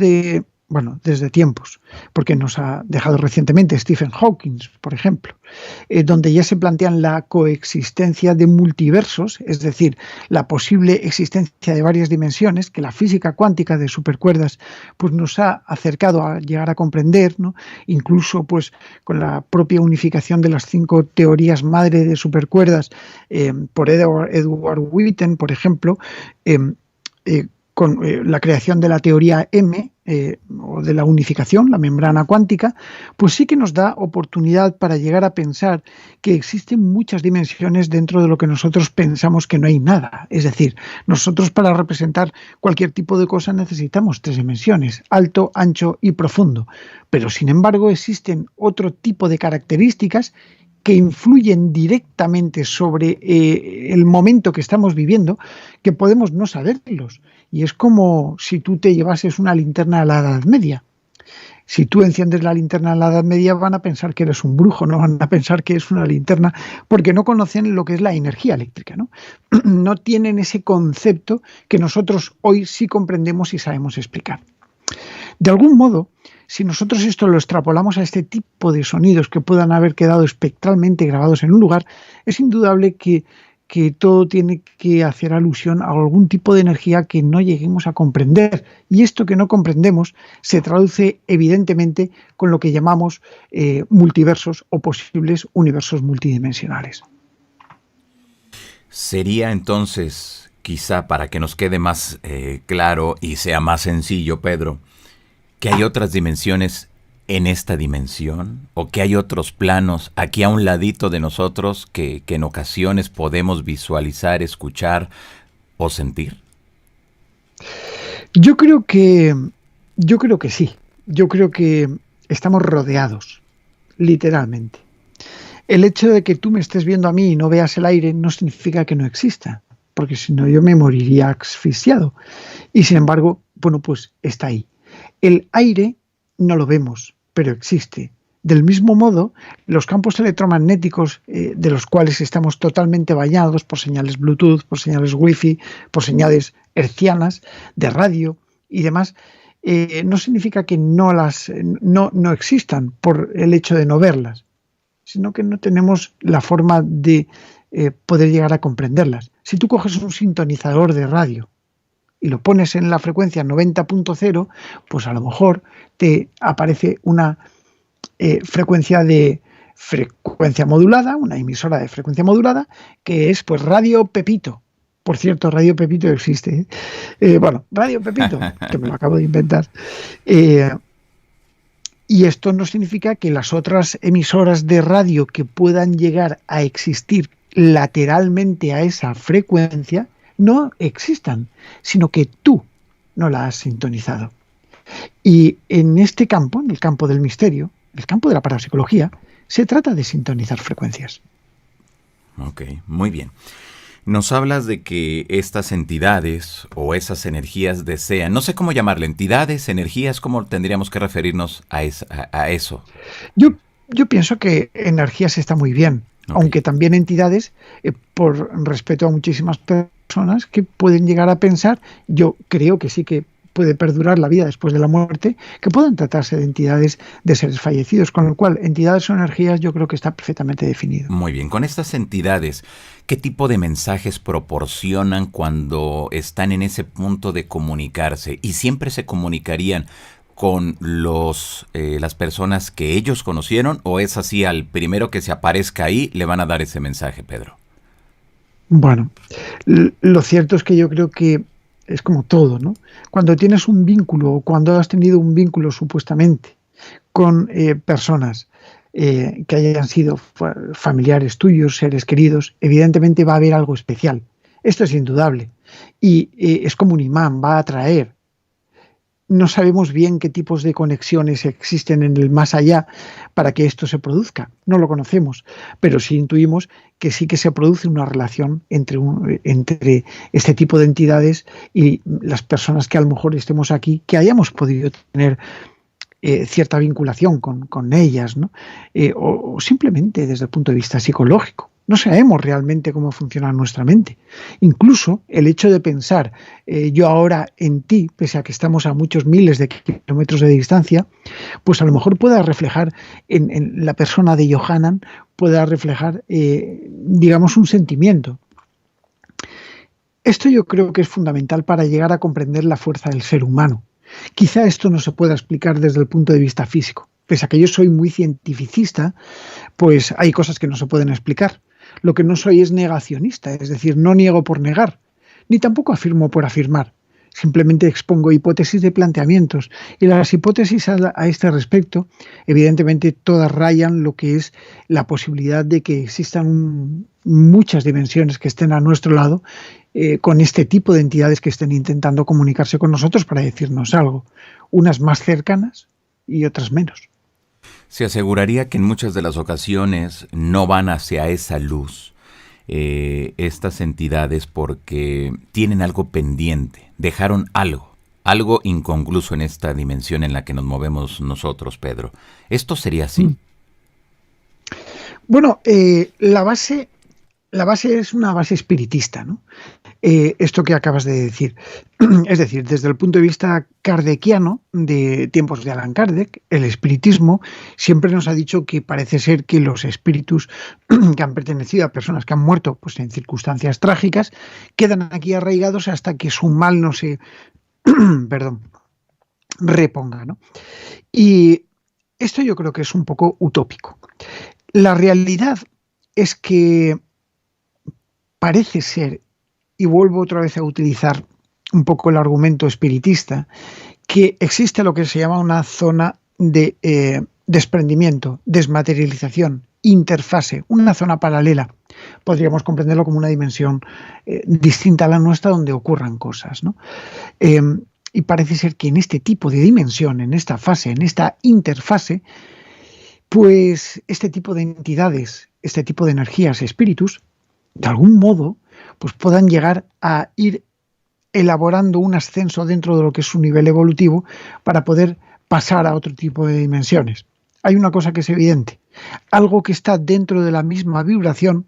porque nos ha dejado recientemente Stephen Hawking, por ejemplo, donde ya se plantean la coexistencia de multiversos, es decir, la posible existencia de varias dimensiones que la física cuántica de supercuerdas pues, nos ha acercado a llegar a comprender, ¿no? Incluso pues, con la propia unificación de las 5 teorías madre de supercuerdas por Edward Witten, por ejemplo, con la creación de la teoría M, o de la unificación, la membrana cuántica, pues sí que nos da oportunidad para llegar a pensar que existen muchas dimensiones dentro de lo que nosotros pensamos que no hay nada. Es decir, nosotros para representar cualquier tipo de cosa necesitamos 3 dimensiones, alto, ancho y profundo. Pero sin embargo existen otro tipo de características que influyen directamente sobre el momento que estamos viviendo, que podemos no saberlos. Y es como si tú te llevases una linterna a la Edad Media. Si tú enciendes la linterna a la Edad Media van a pensar que eres un brujo, no van a pensar que es una linterna, porque no conocen lo que es la energía eléctrica, ¿no? No tienen ese concepto que nosotros hoy sí comprendemos y sabemos explicar. De algún modo, si nosotros esto lo extrapolamos a este tipo de sonidos que puedan haber quedado espectralmente grabados en un lugar, es indudable que todo tiene que hacer alusión a algún tipo de energía que no lleguemos a comprender. Y esto que no comprendemos se traduce evidentemente con lo que llamamos multiversos o posibles universos multidimensionales. Sería entonces quizá para que nos quede más claro y sea más sencillo, Pedro, que hay otras dimensiones en esta dimensión o que hay otros planos aquí a un ladito de nosotros que en ocasiones podemos visualizar, escuchar o sentir? Yo creo que, yo creo que sí. Yo creo que estamos rodeados, literalmente. El hecho de que tú me estés viendo a mí y no veas el aire no significa que no exista, porque si no yo me moriría asfixiado. Y sin embargo, bueno, pues está ahí. El aire no lo vemos, pero existe. Del mismo modo, los campos electromagnéticos de los cuales estamos totalmente bañados por señales Bluetooth, por señales Wi-Fi, por señales hertzianas de radio y demás, no significa que no existan por el hecho de no verlas, sino que no tenemos la forma de poder llegar a comprenderlas. Si tú coges un sintonizador de radio y lo pones en la frecuencia 90.0, pues a lo mejor te aparece una frecuencia modulada, una emisora de frecuencia modulada, que es pues Radio Pepito. Por cierto, Radio Pepito existe. Bueno, Radio Pepito, que me lo acabo de inventar. Y esto no significa que las otras emisoras de radio que puedan llegar a existir lateralmente a esa frecuencia no existan, sino que tú no la has sintonizado. Y en este campo, en el campo del misterio, el campo de la parapsicología, se trata de sintonizar frecuencias. Ok, muy bien. Nos hablas de que estas entidades o esas energías desean, no sé cómo llamarle, entidades, energías, ¿cómo tendríamos que referirnos a eso? Yo pienso que energías está muy bien, okay, aunque también entidades, por respeto a muchísimas personas que pueden llegar a pensar, yo creo que sí que puede perdurar la vida después de la muerte, que puedan tratarse de entidades de seres fallecidos, con lo cual entidades o energías yo creo que está perfectamente definido. Muy bien, con estas entidades, ¿qué tipo de mensajes proporcionan cuando están en ese punto de comunicarse? ¿Y siempre se comunicarían con las personas que ellos conocieron o es así, al primero que se aparezca ahí le van a dar ese mensaje, Pedro? Bueno, lo cierto es que yo creo que es como todo, ¿no? Cuando tienes un vínculo o cuando has tenido un vínculo supuestamente con personas que hayan sido familiares tuyos, seres queridos, evidentemente va a haber algo especial. Esto es indudable. Y es como un imán, va a atraer. No sabemos bien qué tipos de conexiones existen en el más allá para que esto se produzca. No lo conocemos, pero sí intuimos que sí que se produce una relación entre este tipo de entidades y las personas que a lo mejor estemos aquí, que hayamos podido tener cierta vinculación con ellas, ¿no? O simplemente desde el punto de vista psicológico. No sabemos realmente cómo funciona nuestra mente. Incluso el hecho de pensar yo ahora en ti, pese a que estamos a muchos miles de kilómetros de distancia, pues a lo mejor pueda reflejar en la persona de Johanan, pueda reflejar, digamos, un sentimiento. Esto yo creo que es fundamental para llegar a comprender la fuerza del ser humano. Quizá esto no se pueda explicar desde el punto de vista físico. Pese a que yo soy muy cientificista, pues hay cosas que no se pueden explicar. Lo que no soy es negacionista, es decir, no niego por negar, ni tampoco afirmo por afirmar. Simplemente expongo hipótesis de planteamientos. Y las hipótesis a este respecto, evidentemente todas rayan lo que es la posibilidad de que existan muchas dimensiones que estén a nuestro lado con este tipo de entidades que estén intentando comunicarse con nosotros para decirnos algo. Unas más cercanas y otras menos. Se aseguraría que en muchas de las ocasiones no van hacia esa luz estas entidades porque tienen algo pendiente, dejaron algo inconcluso en esta dimensión en la que nos movemos nosotros, Pedro. ¿Esto sería así? Bueno, la base es una base espiritista, ¿no? Esto que acabas de decir. Es decir, desde el punto de vista kardeciano, de tiempos de Allan Kardec, el espiritismo siempre nos ha dicho que parece ser que los espíritus que han pertenecido a personas que han muerto pues, en circunstancias trágicas quedan aquí arraigados hasta que su mal no se reponga, ¿no? Y esto yo creo que es un poco utópico. La realidad es que parece ser y vuelvo otra vez a utilizar un poco el argumento espiritista, que existe lo que se llama una zona de desprendimiento, desmaterialización, interfase, una zona paralela. Podríamos comprenderlo como una dimensión distinta a la nuestra donde ocurran cosas, ¿no? Y parece ser que en este tipo de dimensión, en esta fase, en esta interfase, pues este tipo de entidades, este tipo de energías, espíritus, de algún modo, pues puedan llegar a ir elaborando un ascenso dentro de lo que es su nivel evolutivo para poder pasar a otro tipo de dimensiones. Hay una cosa que es evidente, algo que está dentro de la misma vibración,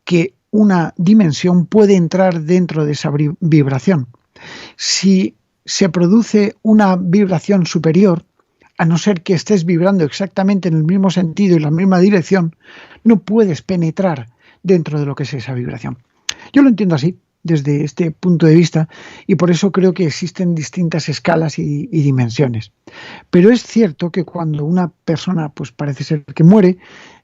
que una dimensión puede entrar dentro de esa vibración. Si se produce una vibración superior, a no ser que estés vibrando exactamente en el mismo sentido y la misma dirección, no puedes penetrar dentro de lo que es esa vibración. Yo lo entiendo así, desde este punto de vista, y por eso creo que existen distintas escalas y dimensiones. Pero es cierto que cuando una persona pues parece ser que muere,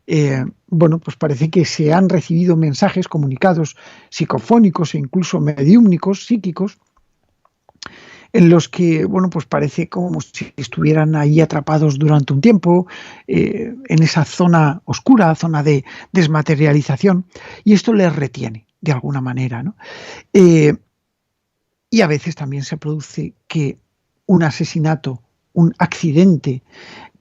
pues parece que se han recibido mensajes, comunicados psicofónicos e incluso mediúmnicos, psíquicos, en los que, pues parece como si estuvieran ahí atrapados durante un tiempo, en esa zona oscura, zona de desmaterialización, y esto les retiene de alguna manera, ¿no? Y a veces también se produce que un asesinato, un accidente,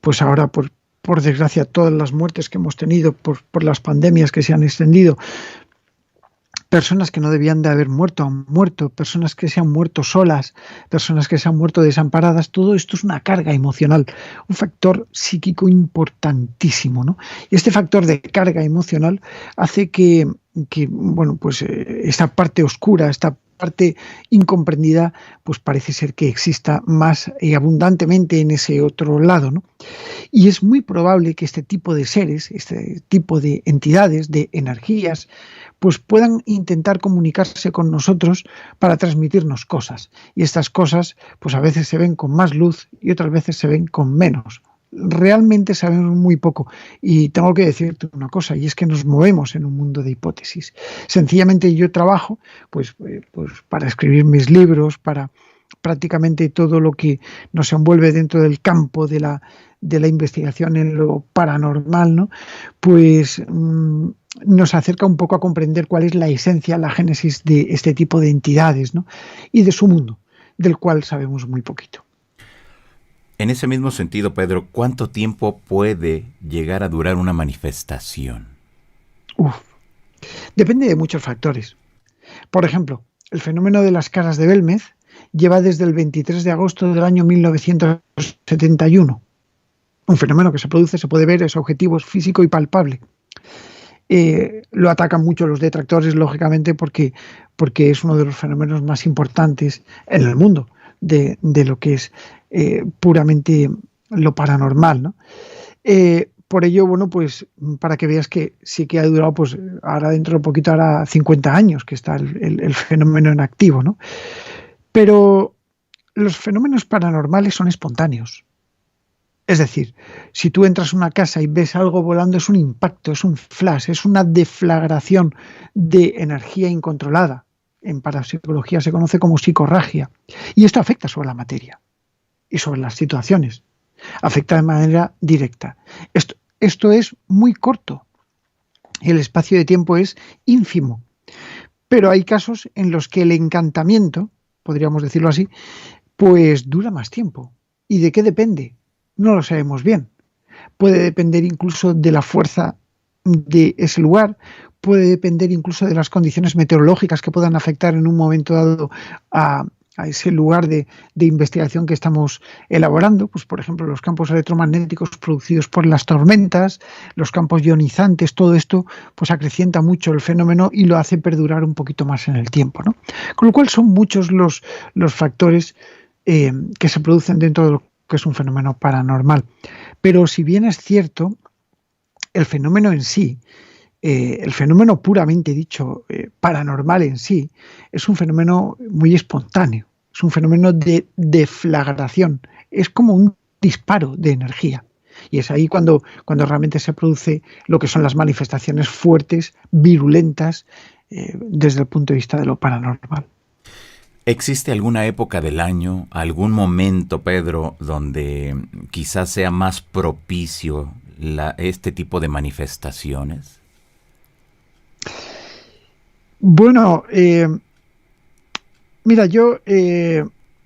pues ahora por desgracia todas las muertes que hemos tenido por las pandemias que se han extendido, personas que no debían de haber muerto han muerto, personas que se han muerto solas, personas que se han muerto desamparadas, todo esto es una carga emocional, un factor psíquico importantísimo, ¿no? Y este factor de carga emocional hace que esta parte oscura, esta parte incomprendida, pues parece ser que exista más abundantemente en ese otro lado, ¿no? Y es muy probable que este tipo de seres, este tipo de entidades, de energías, pues puedan intentar comunicarse con nosotros para transmitirnos cosas. Y estas cosas, pues a veces se ven con más luz y otras veces se ven con menos. Realmente sabemos muy poco. Y tengo que decirte una cosa, y es que nos movemos en un mundo de hipótesis. Sencillamente yo trabajo pues para escribir mis libros, para prácticamente todo lo que nos envuelve dentro del campo de la investigación en lo paranormal, ¿no? Pues nos acerca un poco a comprender cuál es la esencia, la génesis de este tipo de entidades, ¿no? Y de su mundo, del cual sabemos muy poquito. En ese mismo sentido, Pedro, ¿cuánto tiempo puede llegar a durar una manifestación? Depende de muchos factores. Por ejemplo, el fenómeno de las caras de Belmez lleva desde el 23 de agosto del año 1971. Un fenómeno que se produce, se puede ver, es objetivo, es físico y palpable. Lo atacan mucho los detractores, lógicamente, porque es uno de los fenómenos más importantes en el mundo de lo que es puramente lo paranormal, ¿no? Por ello, pues para que veas que sí que ha durado, pues ahora dentro de poquito hará 50 años que está el fenómeno en activo, ¿no? Pero los fenómenos paranormales son espontáneos. Es decir, si tú entras a una casa y ves algo volando, es un impacto, es un flash, es una deflagración de energía incontrolada. En parapsicología se conoce como psicorragia. Y esto afecta sobre la materia y sobre las situaciones. Afecta de manera directa. Esto es muy corto. El espacio de tiempo es ínfimo. Pero hay casos en los que el encantamiento, podríamos decirlo así, pues dura más tiempo. ¿Y de qué depende? No lo sabemos bien. Puede depender incluso de la fuerza de ese lugar, puede depender incluso de las condiciones meteorológicas que puedan afectar en un momento dado a ese lugar de investigación que estamos elaborando, pues por ejemplo los campos electromagnéticos producidos por las tormentas, los campos ionizantes, todo esto pues acrecienta mucho el fenómeno y lo hace perdurar un poquito más en el tiempo, ¿no? Con lo cual son muchos los factores que se producen dentro de lo que es un fenómeno paranormal. Pero si bien es cierto, el fenómeno en sí, el fenómeno puramente dicho paranormal en sí, es un fenómeno muy espontáneo, es un fenómeno de deflagración, es como un disparo de energía. Y es ahí cuando realmente se produce lo que son las manifestaciones fuertes, virulentas, desde el punto de vista de lo paranormal. ¿Existe alguna época del año, algún momento, Pedro, donde quizás sea más propicio este tipo de manifestaciones? Bueno, mira, yo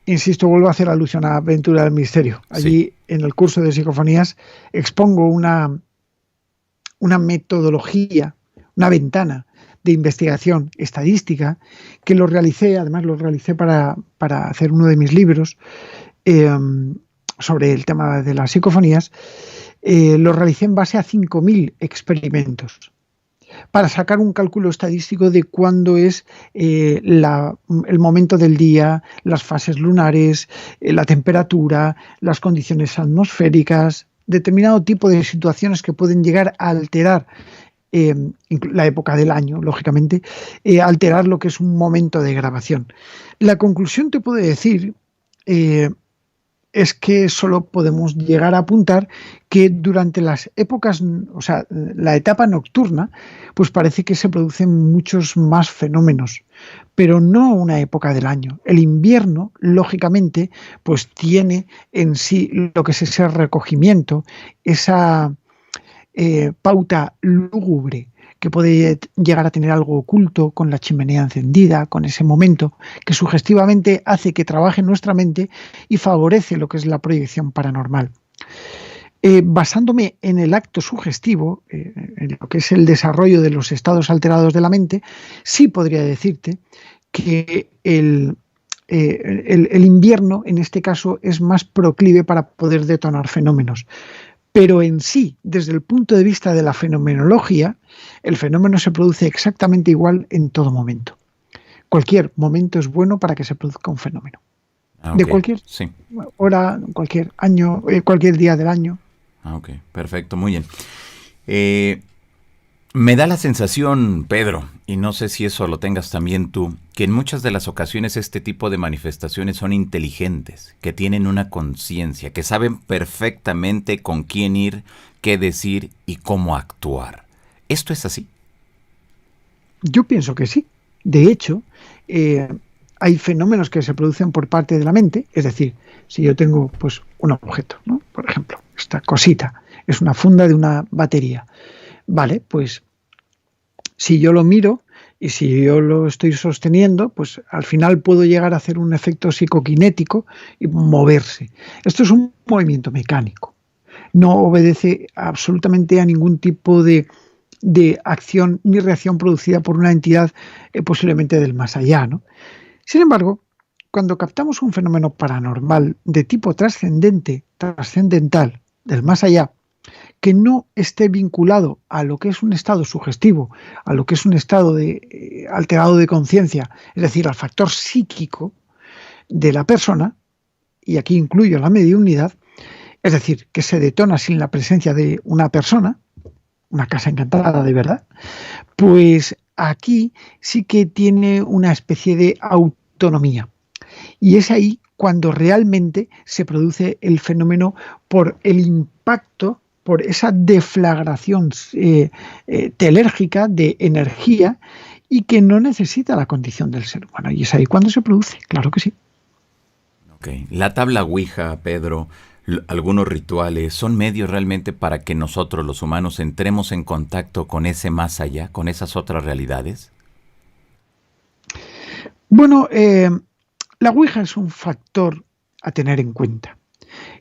insisto, vuelvo a hacer alusión a Aventura del Misterio. Allí, Sí. en el curso de psicofonías, expongo una metodología, una ventana de investigación estadística que además lo realicé para hacer uno de mis libros sobre el tema de las psicofonías. Lo realicé en base a 5.000 experimentos para sacar un cálculo estadístico de cuándo es el momento del día, las fases lunares, la temperatura, las condiciones atmosféricas, determinado tipo de situaciones que pueden llegar a alterar la época del año, lógicamente, alterar lo que es un momento de grabación. La conclusión te puedo decir es que solo podemos llegar a apuntar que durante las épocas, o sea, la etapa nocturna, pues parece que se producen muchos más fenómenos, pero no una época del año. El invierno, lógicamente, pues tiene en sí lo que es ese recogimiento, esa pauta lúgubre que puede llegar a tener algo oculto con la chimenea encendida, con ese momento que sugestivamente hace que trabaje nuestra mente y favorece lo que es la proyección paranormal. Basándome en el acto sugestivo, en lo que es el desarrollo de los estados alterados de la mente, sí podría decirte que el invierno, en este caso, es más proclive para poder detonar fenómenos. Pero en sí, desde el punto de vista de la fenomenología, el fenómeno se produce exactamente igual en todo momento. Cualquier momento es bueno para que se produzca un fenómeno. Okay. De cualquier hora, cualquier año, cualquier día del año. Ok, perfecto, muy bien. Me da la sensación, Pedro, y no sé si eso lo tengas también tú, que en muchas de las ocasiones este tipo de manifestaciones son inteligentes, que tienen una conciencia, que saben perfectamente con quién ir, qué decir y cómo actuar. ¿Esto es así? Yo pienso que sí. De hecho, hay fenómenos que se producen por parte de la mente, es decir, si yo tengo pues un objeto, ¿no? Por ejemplo, esta cosita es una funda de una batería. Vale, pues si yo lo miro y si yo lo estoy sosteniendo, pues al final puedo llegar a hacer un efecto psicoquinético y moverse. Esto es un movimiento mecánico. No obedece absolutamente a ningún tipo de acción ni reacción producida por una entidad posiblemente del más allá, ¿no? Sin embargo, cuando captamos un fenómeno paranormal de tipo trascendental, del más allá, que no esté vinculado a lo que es un estado sugestivo, a lo que es un estado alterado de conciencia, es decir, al factor psíquico de la persona, y aquí incluyo la mediunidad, es decir, que se detona sin la presencia de una persona, una casa encantada de verdad, pues aquí sí que tiene una especie de autonomía. Y es ahí cuando realmente se produce el fenómeno por el impacto, por esa deflagración telérgica de energía y que no necesita la condición del ser humano. Y es ahí cuando se produce, claro que sí. Okay. La tabla Ouija, Pedro, algunos rituales, ¿son medios realmente para que nosotros los humanos entremos en contacto con ese más allá, con esas otras realidades? Bueno, la Ouija es un factor a tener en cuenta.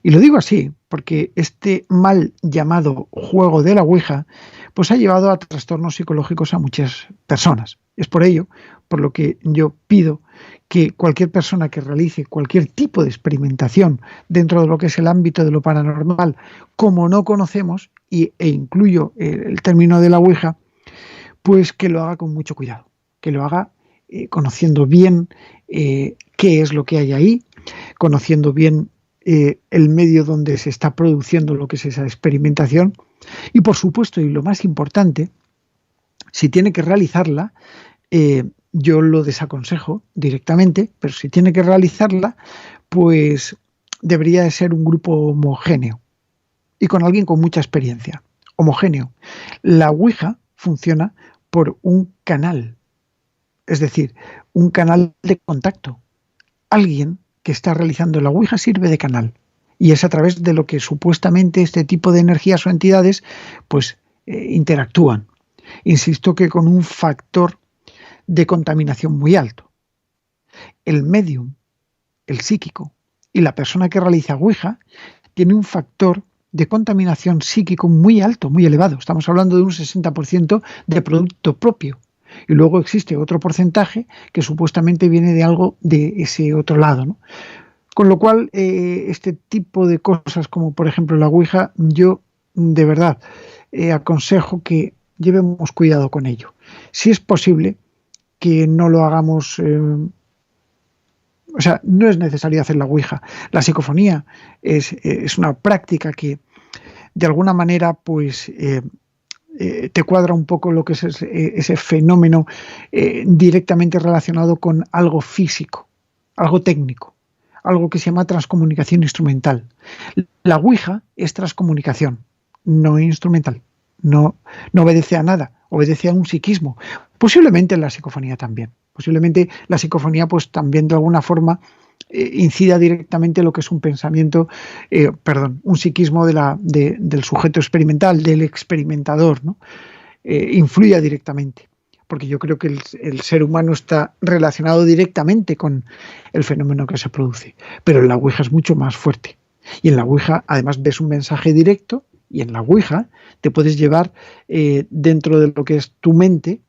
Y lo digo así porque este mal llamado juego de la Ouija pues ha llevado a trastornos psicológicos a muchas personas. Es por ello por lo que yo pido que cualquier persona que realice cualquier tipo de experimentación dentro de lo que es el ámbito de lo paranormal, como no conocemos, e incluyo el término de la Ouija, pues que lo haga con mucho cuidado, que lo haga conociendo bien qué es lo que hay ahí, conociendo bien el medio donde se está produciendo lo que es esa experimentación y, por supuesto, y lo más importante, si tiene que realizarla, yo lo desaconsejo directamente, pero si tiene que realizarla, pues debería de ser un grupo homogéneo y con alguien con mucha experiencia. Homogéneo. La Ouija funciona por un canal. es decir, un canal de contacto. Alguien que está realizando la Ouija sirve de canal y es a través de lo que supuestamente este tipo de energías o entidades pues interactúan. Insisto que con un factor de contaminación muy alto. El medium, el psíquico y la persona que realiza Ouija tiene un factor de contaminación psíquico muy alto, muy elevado. Estamos hablando de un 60% de producto propio. Y luego existe otro porcentaje que supuestamente viene de algo de ese otro lado, ¿no? Con lo cual, este tipo de cosas como por ejemplo la Ouija, yo de verdad aconsejo que llevemos cuidado con ello. Si es posible que no lo hagamos, o sea, no es necesario hacer la Ouija. La psicofonía es una práctica que de alguna manera pues te cuadra un poco lo que es ese fenómeno directamente relacionado con algo físico, algo técnico, algo que se llama transcomunicación instrumental. La Ouija es transcomunicación, no instrumental, no obedece a nada, obedece a un psiquismo. Posiblemente la psicofonía también, posiblemente la psicofonía pues también de alguna forma incida directamente lo que es un pensamiento, un psiquismo del sujeto experimental, del experimentador, ¿no? Influya directamente, porque yo creo que el ser humano está relacionado directamente con el fenómeno que se produce, pero en la Ouija es mucho más fuerte. Y en la Ouija además ves un mensaje directo y en la Ouija te puedes llevar dentro de lo que es tu mente,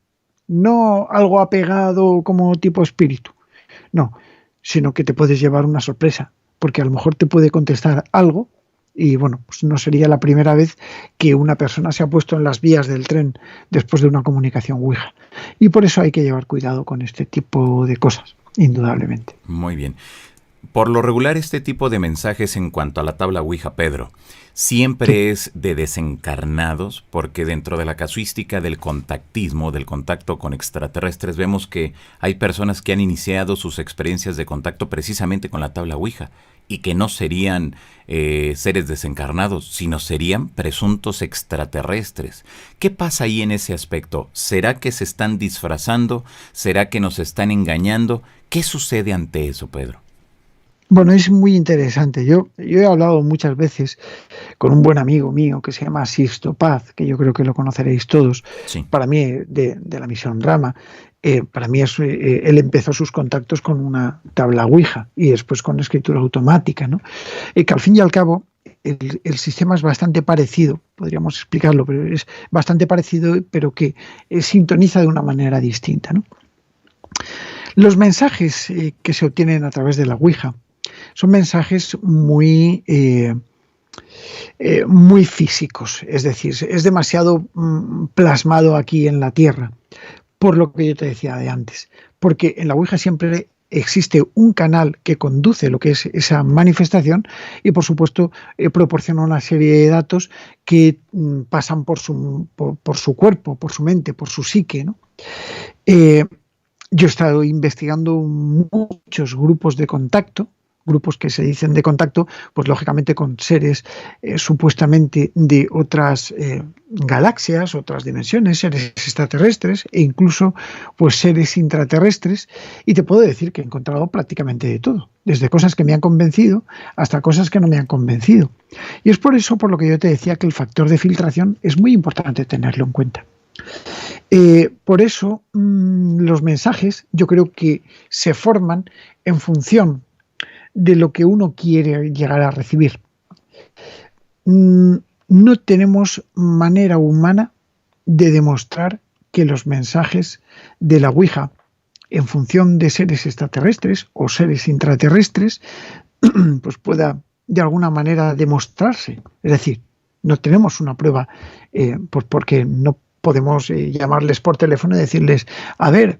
no algo apegado como tipo espíritu, no, sino que te puedes llevar una sorpresa, porque a lo mejor te puede contestar algo y bueno, pues no sería la primera vez que una persona se ha puesto en las vías del tren después de una comunicación Ouija. Y por eso hay que llevar cuidado con este tipo de cosas, indudablemente. Muy bien. Por lo regular, este tipo de mensajes en cuanto a la tabla Ouija, Pedro, siempre es de desencarnados, porque dentro de la casuística del contactismo, del contacto con extraterrestres, vemos que hay personas que han iniciado sus experiencias de contacto precisamente con la tabla Ouija, y que no serían seres desencarnados, sino serían presuntos extraterrestres. ¿Qué pasa ahí en ese aspecto? ¿Será que se están disfrazando? ¿Será que nos están engañando? ¿Qué sucede ante eso, Pedro? Bueno, es muy interesante. Yo he hablado muchas veces con un buen amigo mío que se llama Sixto Paz, que yo creo que lo conoceréis todos, Sí. para mí de la misión Rama. Para mí él empezó sus contactos con una tabla Ouija y después con escritura automática, ¿no? Que al fin y al cabo el sistema es bastante parecido, podríamos explicarlo, pero es bastante parecido, pero que sintoniza de una manera distinta, ¿no? Los mensajes que se obtienen a través de la Ouija son mensajes muy físicos, es decir, es demasiado plasmado aquí en la Tierra, por lo que yo te decía de antes, porque en la Ouija siempre existe un canal que conduce lo que es esa manifestación y por supuesto proporciona una serie de datos que pasan por su cuerpo, por su mente, por su psique, ¿no? Yo he estado investigando muchos grupos de contacto, grupos que se dicen de contacto, pues lógicamente con seres supuestamente de otras galaxias, otras dimensiones, seres extraterrestres e incluso pues seres intraterrestres, y te puedo decir que he encontrado prácticamente de todo, desde cosas que me han convencido hasta cosas que no me han convencido. Y es por eso por lo que yo te decía que el factor de filtración es muy importante tenerlo en cuenta. Por eso los mensajes yo creo que se forman en función de lo que uno quiere llegar a recibir. No tenemos manera humana de demostrar que los mensajes de la Ouija, en función de seres extraterrestres o seres intraterrestres, pues pueda de alguna manera demostrarse. Es decir, no tenemos una prueba, porque no podemos llamarles por teléfono y decirles, a ver,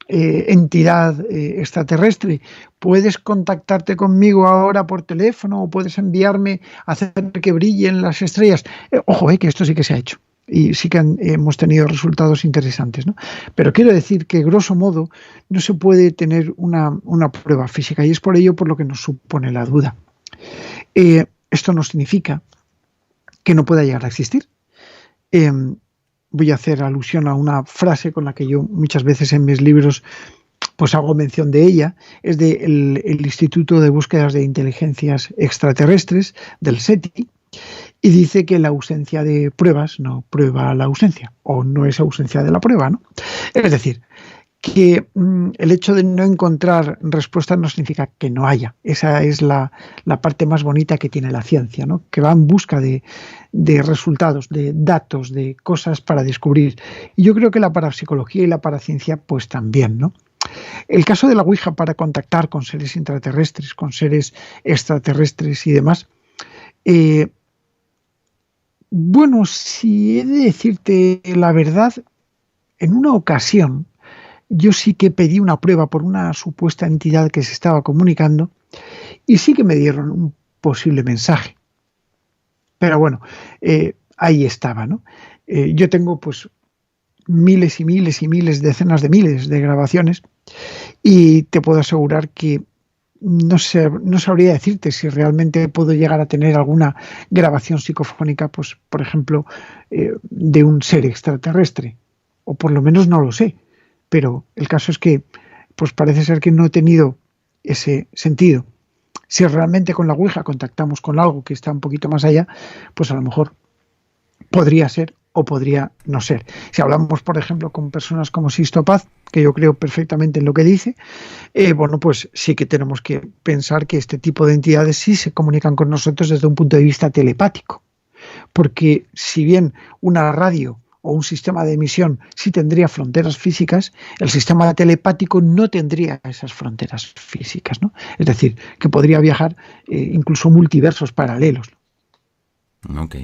entidad extraterrestre, ¿puedes contactarte conmigo ahora por teléfono o puedes enviarme a hacer que brillen las estrellas? Ojo, que esto sí que se ha hecho y sí que hemos tenido resultados interesantes, ¿no? Pero quiero decir que, grosso modo, no se puede tener una prueba física y es por ello por lo que nos supone la duda. Esto no significa que no pueda llegar a existir. voy a hacer alusión a una frase con la que yo muchas veces en mis libros pues hago mención de ella, es del el Instituto de Búsquedas de Inteligencias Extraterrestres, del SETI, y dice que la ausencia de pruebas no prueba la ausencia, o no es ausencia de la prueba, ¿no? Es decir, que el hecho de no encontrar respuestas no significa que no haya. Esa es la parte más bonita que tiene la ciencia, ¿no? Que va en busca de resultados, de datos, de cosas para descubrir. Y yo creo que la parapsicología y la paraciencia, pues también, ¿no? El caso de la Ouija para contactar con seres intraterrestres, con seres extraterrestres y demás, bueno, si he de decirte la verdad, en una ocasión yo sí que pedí una prueba por una supuesta entidad que se estaba comunicando y sí que me dieron un posible mensaje. Pero bueno, ahí estaba, ¿no? Yo tengo pues miles y miles y miles, decenas de miles de grabaciones y te puedo asegurar que no sabría decirte si realmente puedo llegar a tener alguna grabación psicofónica, pues por ejemplo, de un ser extraterrestre, o por lo menos no lo sé. Pero el caso es que pues parece ser que no he tenido ese sentido. Si realmente con la Ouija contactamos con algo que está un poquito más allá, pues a lo mejor podría ser o podría no ser. Si hablamos, por ejemplo, con personas como Sisto Paz, que yo creo perfectamente en lo que dice, bueno, pues sí que tenemos que pensar que este tipo de entidades sí se comunican con nosotros desde un punto de vista telepático. Porque si bien una radio o un sistema de emisión sí tendría fronteras físicas, el sistema telepático no tendría esas fronteras físicas, ¿no? Es decir, que podría viajar incluso multiversos paralelos. Ok.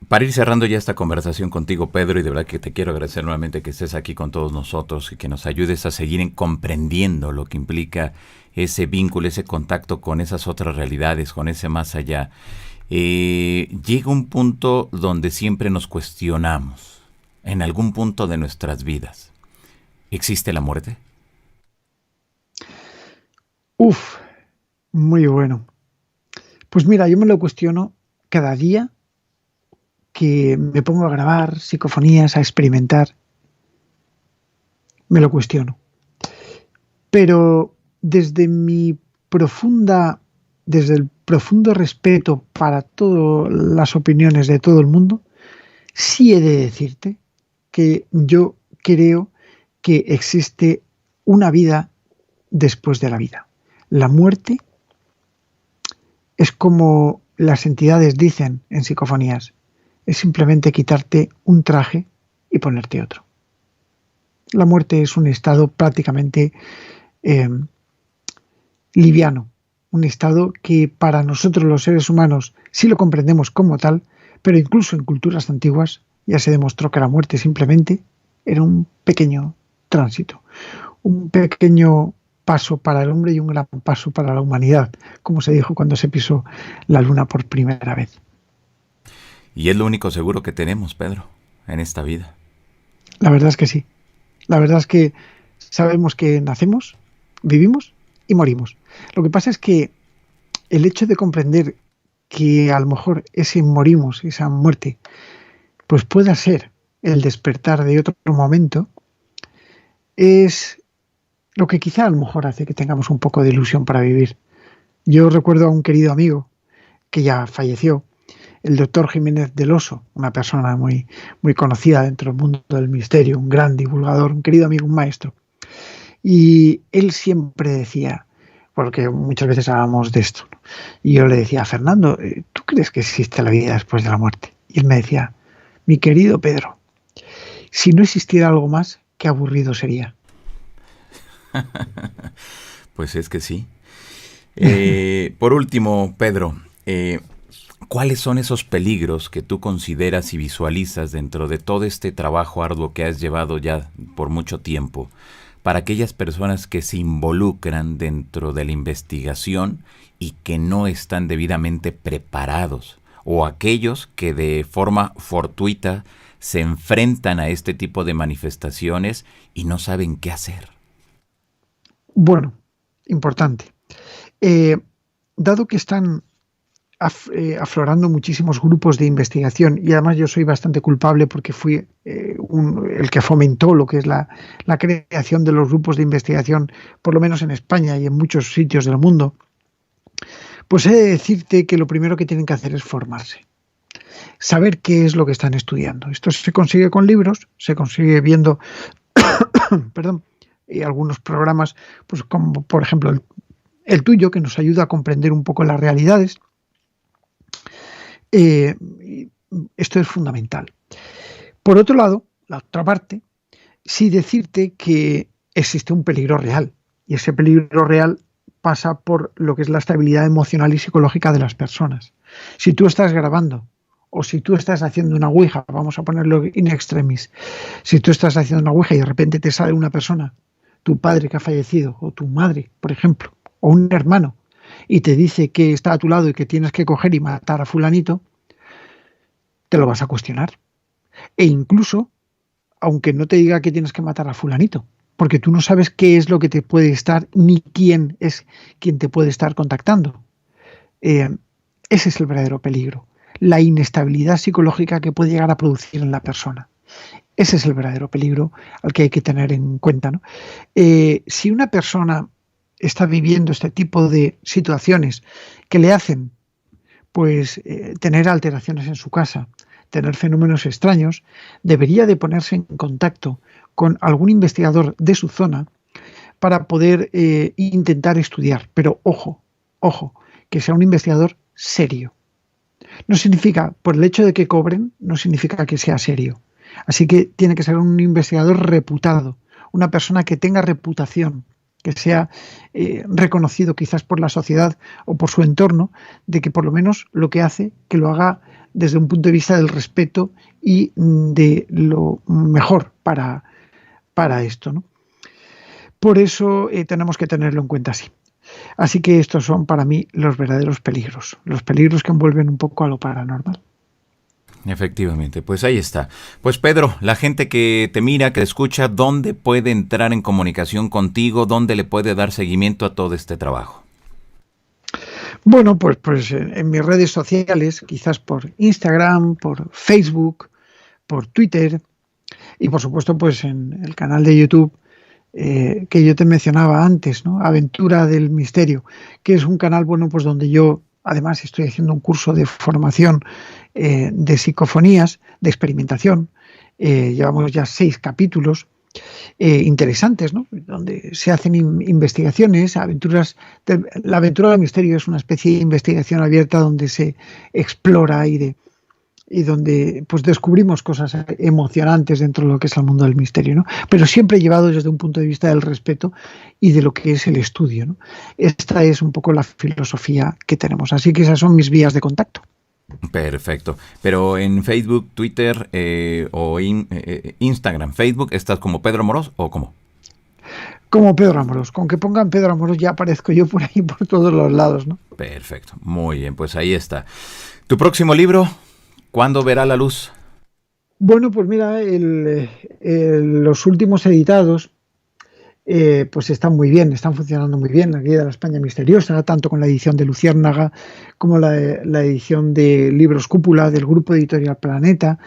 Para ir cerrando ya esta conversación contigo, Pedro, y de verdad que te quiero agradecer nuevamente que estés aquí con todos nosotros y que nos ayudes a seguir comprendiendo lo que implica ese vínculo, ese contacto con esas otras realidades, con ese más allá. Llega un punto donde siempre nos cuestionamos, en algún punto de nuestras vidas, ¿existe la muerte? Uf, muy bueno. Pues mira, yo me lo cuestiono cada día que me pongo a grabar psicofonías, a experimentar, me lo cuestiono. Pero desde desde el profundo respeto para todas las opiniones de todo el mundo, sí he de decirte que yo creo que existe una vida después de la vida. La muerte es como las entidades dicen en psicofonías, es simplemente quitarte un traje y ponerte otro. La muerte es un estado prácticamente liviano, un estado que para nosotros los seres humanos sí lo comprendemos como tal, pero incluso en culturas antiguas ya se demostró que la muerte simplemente era un pequeño tránsito, un pequeño paso para el hombre y un gran paso para la humanidad, como se dijo cuando se pisó la luna por primera vez. Y es lo único seguro que tenemos, Pedro, en esta vida. La verdad es que sí. La verdad es que sabemos que nacemos, vivimos y morimos. Lo que pasa es que el hecho de comprender que a lo mejor ese morimos, esa muerte, pues pueda ser el despertar de otro momento, es lo que quizá a lo mejor hace que tengamos un poco de ilusión para vivir. Yo recuerdo a un querido amigo que ya falleció, el doctor Jiménez del Oso, una persona muy, muy conocida dentro del mundo del misterio, un gran divulgador, un querido amigo, un maestro. Y él siempre decía, porque muchas veces hablábamos de esto, ¿no? Y yo le decía, Fernando, ¿tú crees que existe la vida después de la muerte? Y él me decía, mi querido Pedro, si no existiera algo más, qué aburrido sería. Pues es que sí. Por último, Pedro, ¿cuáles son esos peligros que tú consideras y visualizas dentro de todo este trabajo arduo que has llevado ya por mucho tiempo para aquellas personas que se involucran dentro de la investigación y que no están debidamente preparados, o aquellos que de forma fortuita se enfrentan a este tipo de manifestaciones y no saben qué hacer? Bueno, importante. Dado que están aflorando muchísimos grupos de investigación, y además yo soy bastante culpable porque fui el que fomentó lo que es la creación de los grupos de investigación, por lo menos en España y en muchos sitios del mundo. Pues he de decirte que lo primero que tienen que hacer es formarse, saber qué es lo que están estudiando. Esto se consigue con libros, se consigue viendo perdón, algunos programas, pues como por ejemplo el tuyo, que nos ayuda a comprender un poco las realidades. Esto es fundamental. Por otro lado, la otra parte, sí decirte que existe un peligro real, y ese peligro real pasa por lo que es la estabilidad emocional y psicológica de las personas. Si tú estás grabando, o si tú estás haciendo una ouija, vamos a ponerlo in extremis, si tú estás haciendo una ouija y de repente te sale una persona, tu padre que ha fallecido, o tu madre, por ejemplo, o un hermano, y te dice que está a tu lado y que tienes que coger y matar a fulanito, te lo vas a cuestionar. E incluso, aunque no te diga que tienes que matar a fulanito, porque tú no sabes qué es lo que te puede estar, ni quién es quien te puede estar contactando. Ese es el verdadero peligro, la inestabilidad psicológica que puede llegar a producir en la persona. Ese es el verdadero peligro al que hay que tener en cuenta, ¿no? Si una persona está viviendo este tipo de situaciones que le hacen pues tener alteraciones en su casa, tener fenómenos extraños, debería de ponerse en contacto con algún investigador de su zona para poder intentar estudiar. Pero ojo, que sea un investigador serio. No significa, por el hecho de que cobren, no significa que sea serio. Así que tiene que ser un investigador reputado, una persona que tenga reputación, que sea reconocido quizás por la sociedad o por su entorno, de que por lo menos lo que hace, que lo haga desde un punto de vista del respeto y de lo mejor para esto, ¿no? Por eso tenemos que tenerlo en cuenta así. Así que estos son para mí los verdaderos peligros, los peligros que envuelven un poco a lo paranormal. Efectivamente, pues ahí está. Pues Pedro, la gente que te mira, que te escucha, ¿dónde puede entrar en comunicación contigo? ¿Dónde le puede dar seguimiento a todo este trabajo? Bueno, pues en mis redes sociales, quizás por Instagram, por Facebook, por Twitter y por supuesto pues en el canal de YouTube que yo te mencionaba antes, ¿no? Aventura del Misterio, que es un canal, bueno, pues donde yo además estoy haciendo un curso de formación de psicofonías, de experimentación. Llevamos ya 6 capítulos interesantes, ¿no? Donde se hacen investigaciones, aventuras. La aventura del misterio es una especie de investigación abierta donde se explora y donde pues descubrimos cosas emocionantes dentro de lo que es el mundo del misterio, ¿no? Pero siempre llevado desde un punto de vista del respeto y de lo que es el estudio, ¿no? Esta es un poco la filosofía que tenemos. Así que esas son mis vías de contacto. Perfecto. Pero en Facebook, Twitter o Instagram, Facebook, ¿estás como Pedro Amorós o cómo? Como Pedro Amorós. Con que pongan Pedro Amorós ya aparezco yo por ahí, por todos los lados, ¿no? Perfecto. Muy bien, pues ahí está. ¿Tu próximo libro? ¿Cuándo verá la luz? Bueno, pues mira, los últimos editados pues están muy bien, están funcionando muy bien. La Guía de la España Misteriosa, tanto con la edición de Luciérnaga como la edición de Libros Cúpula del Grupo Editorial Planeta,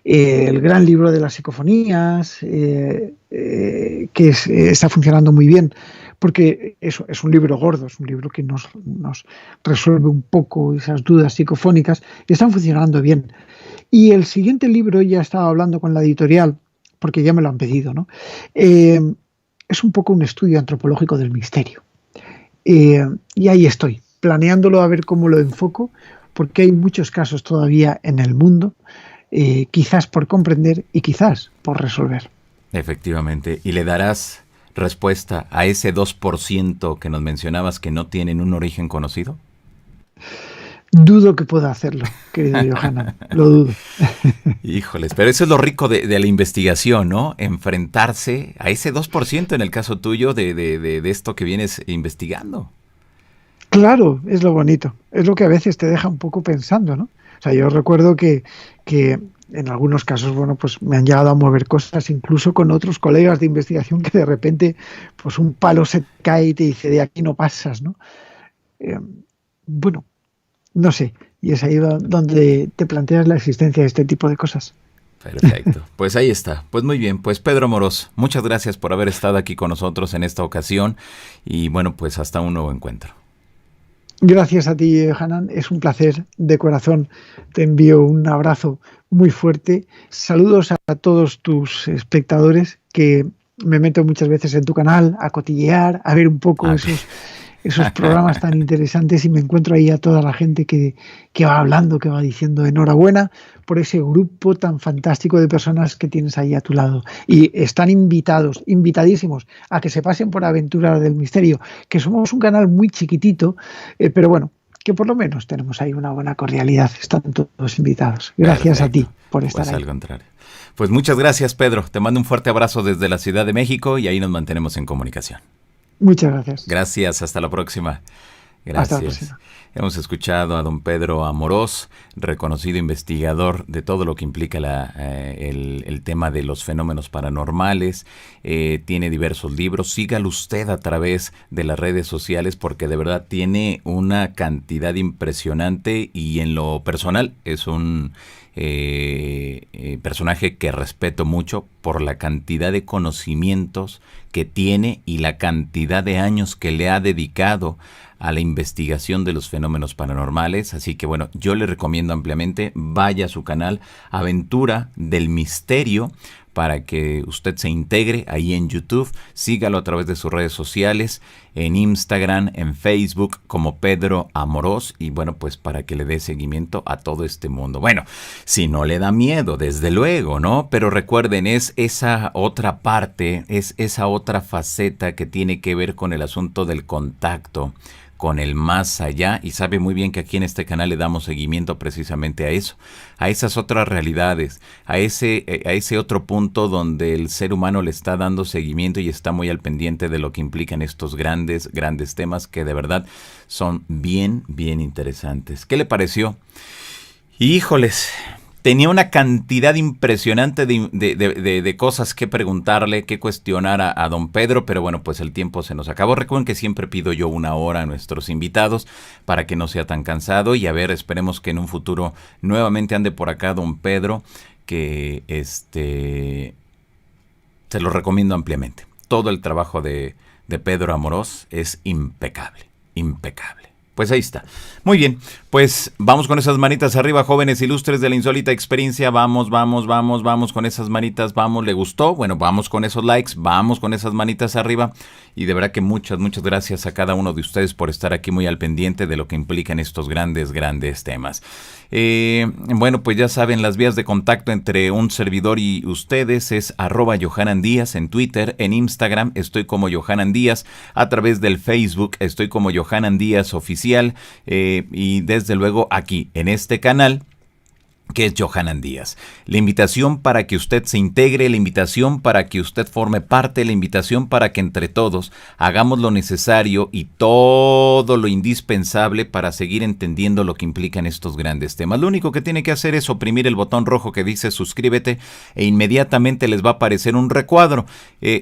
el gran libro de las psicofonías, que está funcionando muy bien, porque eso es un libro gordo, es un libro que nos resuelve un poco esas dudas psicofónicas y están funcionando bien. Y el siguiente libro, ya estaba hablando con la editorial, porque ya me lo han pedido, ¿no? Es un poco un estudio antropológico del misterio. Y ahí estoy, planeándolo a ver cómo lo enfoco, porque hay muchos casos todavía en el mundo, quizás por comprender y quizás por resolver. Efectivamente. ¿Y le darás respuesta a ese 2% que nos mencionabas que no tienen un origen conocido? Dudo que pueda hacerlo, querido Johanna, lo dudo. Híjoles, pero eso es lo rico de la investigación, ¿no? Enfrentarse a ese 2% en el caso tuyo de esto que vienes investigando. Claro, es lo bonito, es lo que a veces te deja un poco pensando, ¿no? O sea, yo recuerdo que en algunos casos, bueno, pues me han llegado a mover cosas, incluso con otros colegas de investigación que de repente, pues un palo se cae y te dice, de aquí no pasas, ¿no? Bueno, no sé, y es ahí donde te planteas la existencia de este tipo de cosas. Perfecto. Pues ahí está. Pues muy bien. Pues Pedro Amorós, muchas gracias por haber estado aquí con nosotros en esta ocasión y bueno, pues hasta un nuevo encuentro. Gracias a ti, Hanan. Es un placer de corazón. Te envío un abrazo muy fuerte. Saludos a todos tus espectadores, que me meto muchas veces en tu canal a cotillear, a ver un poco esos programas tan interesantes, y me encuentro ahí a toda la gente que va hablando, que va diciendo enhorabuena por ese grupo tan fantástico de personas que tienes ahí a tu lado. Y están invitadísimos a que se pasen por Aventura del Misterio, que somos un canal muy chiquitito, pero bueno, que por lo menos tenemos ahí una buena cordialidad. Están todos invitados. Gracias. Perfecto. A ti por estar pues ahí. Al contrario. Pues muchas gracias, Pedro. Te mando un fuerte abrazo desde la Ciudad de México y ahí nos mantenemos en comunicación. Muchas gracias. Gracias, hasta la próxima. Gracias. Hasta la próxima. Hemos escuchado a don Pedro Amorós, reconocido investigador de todo lo que implica el tema de los fenómenos paranormales. Tiene diversos libros. Sígalo usted a través de las redes sociales porque de verdad tiene una cantidad impresionante y en lo personal es un personaje que respeto mucho por la cantidad de conocimientos que tiene y la cantidad de años que le ha dedicado a la investigación de los fenómenos paranormales. Así que bueno, yo le recomiendo ampliamente, vaya a su canal Aventura del Misterio para que usted se integre ahí en YouTube, sígalo a través de sus redes sociales, en Instagram, en Facebook como Pedro Amorós y bueno, pues para que le dé seguimiento a todo este mundo. Bueno, si no le da miedo, desde luego, ¿no? Pero recuerden, es esa otra parte, es esa otra faceta que tiene que ver con el asunto del contacto con el más allá, y sabe muy bien que aquí en este canal le damos seguimiento precisamente a eso, a esas otras realidades, a ese otro punto donde el ser humano le está dando seguimiento y está muy al pendiente de lo que implican estos grandes temas que de verdad son bien interesantes. ¿Qué le pareció? Híjoles, tenía una cantidad impresionante de cosas que preguntarle, que cuestionar a don Pedro, pero bueno, pues el tiempo se nos acabó. Recuerden que siempre pido yo 1 hora a nuestros invitados para que no sea tan cansado y a ver, esperemos que en un futuro nuevamente ande por acá don Pedro, que se lo recomiendo ampliamente. Todo el trabajo de Pedro Amorós es impecable. Pues ahí está. Muy bien, pues vamos con esas manitas arriba, jóvenes ilustres de la insólita experiencia. Vamos con esas manitas, vamos, ¿le gustó? Bueno, vamos con esos likes, vamos con esas manitas arriba. Y de verdad que muchas gracias a cada uno de ustedes por estar aquí muy al pendiente de lo que implican estos grandes temas. Bueno, pues ya saben, las vías de contacto entre un servidor y ustedes es @JohananDíaz en Twitter, en Instagram estoy como Johanan Díaz, a través del Facebook estoy como Johanan Díaz Oficial y desde luego aquí en este canal que es Johanan Díaz. La invitación para que usted se integre, la invitación para que usted forme parte, la invitación para que entre todos hagamos lo necesario y todo lo indispensable para seguir entendiendo lo que implican estos grandes temas. Lo único que tiene que hacer es oprimir el botón rojo que dice suscríbete e inmediatamente les va a aparecer un recuadro.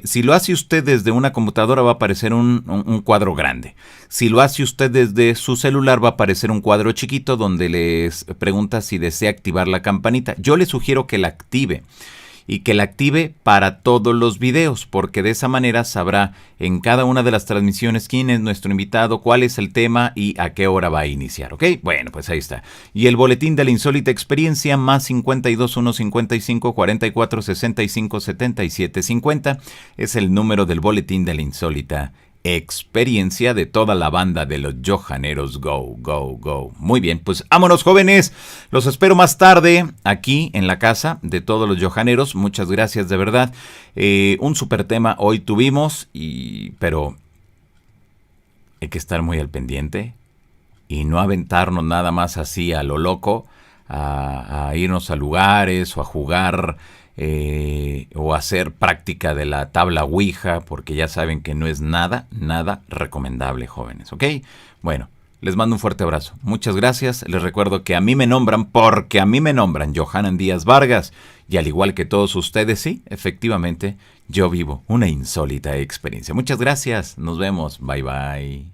Si lo hace usted desde una computadora va a aparecer un cuadro grande. Si lo hace usted desde su celular va a aparecer un cuadro chiquito donde les pregunta si desea activar la campanita. Yo le sugiero que la active y que la active para todos los videos, porque de esa manera sabrá en cada una de las transmisiones quién es nuestro invitado, cuál es el tema y a qué hora va a iniciar, ¿ok? Bueno, pues ahí está. Y el boletín de la insólita experiencia más 52 1 55 44 65 77 50 es el número del boletín de la insólita experiencia de toda la banda de los Johaneros Go. Muy bien, pues vámonos, jóvenes. Los espero más tarde aquí en la casa de todos los Johaneros. Muchas gracias de verdad. Un super tema hoy tuvimos, pero hay que estar muy al pendiente y no aventarnos nada más así a lo loco, a irnos a lugares o a jugar o hacer práctica de la tabla Ouija, porque ya saben que no es nada recomendable, jóvenes, ¿ok? Bueno, les mando un fuerte abrazo. Muchas gracias. Les recuerdo que a mí me nombran porque a mí me nombran Johanan Díaz Vargas. Y al igual que todos ustedes, sí, efectivamente, yo vivo una insólita experiencia. Muchas gracias. Nos vemos. Bye.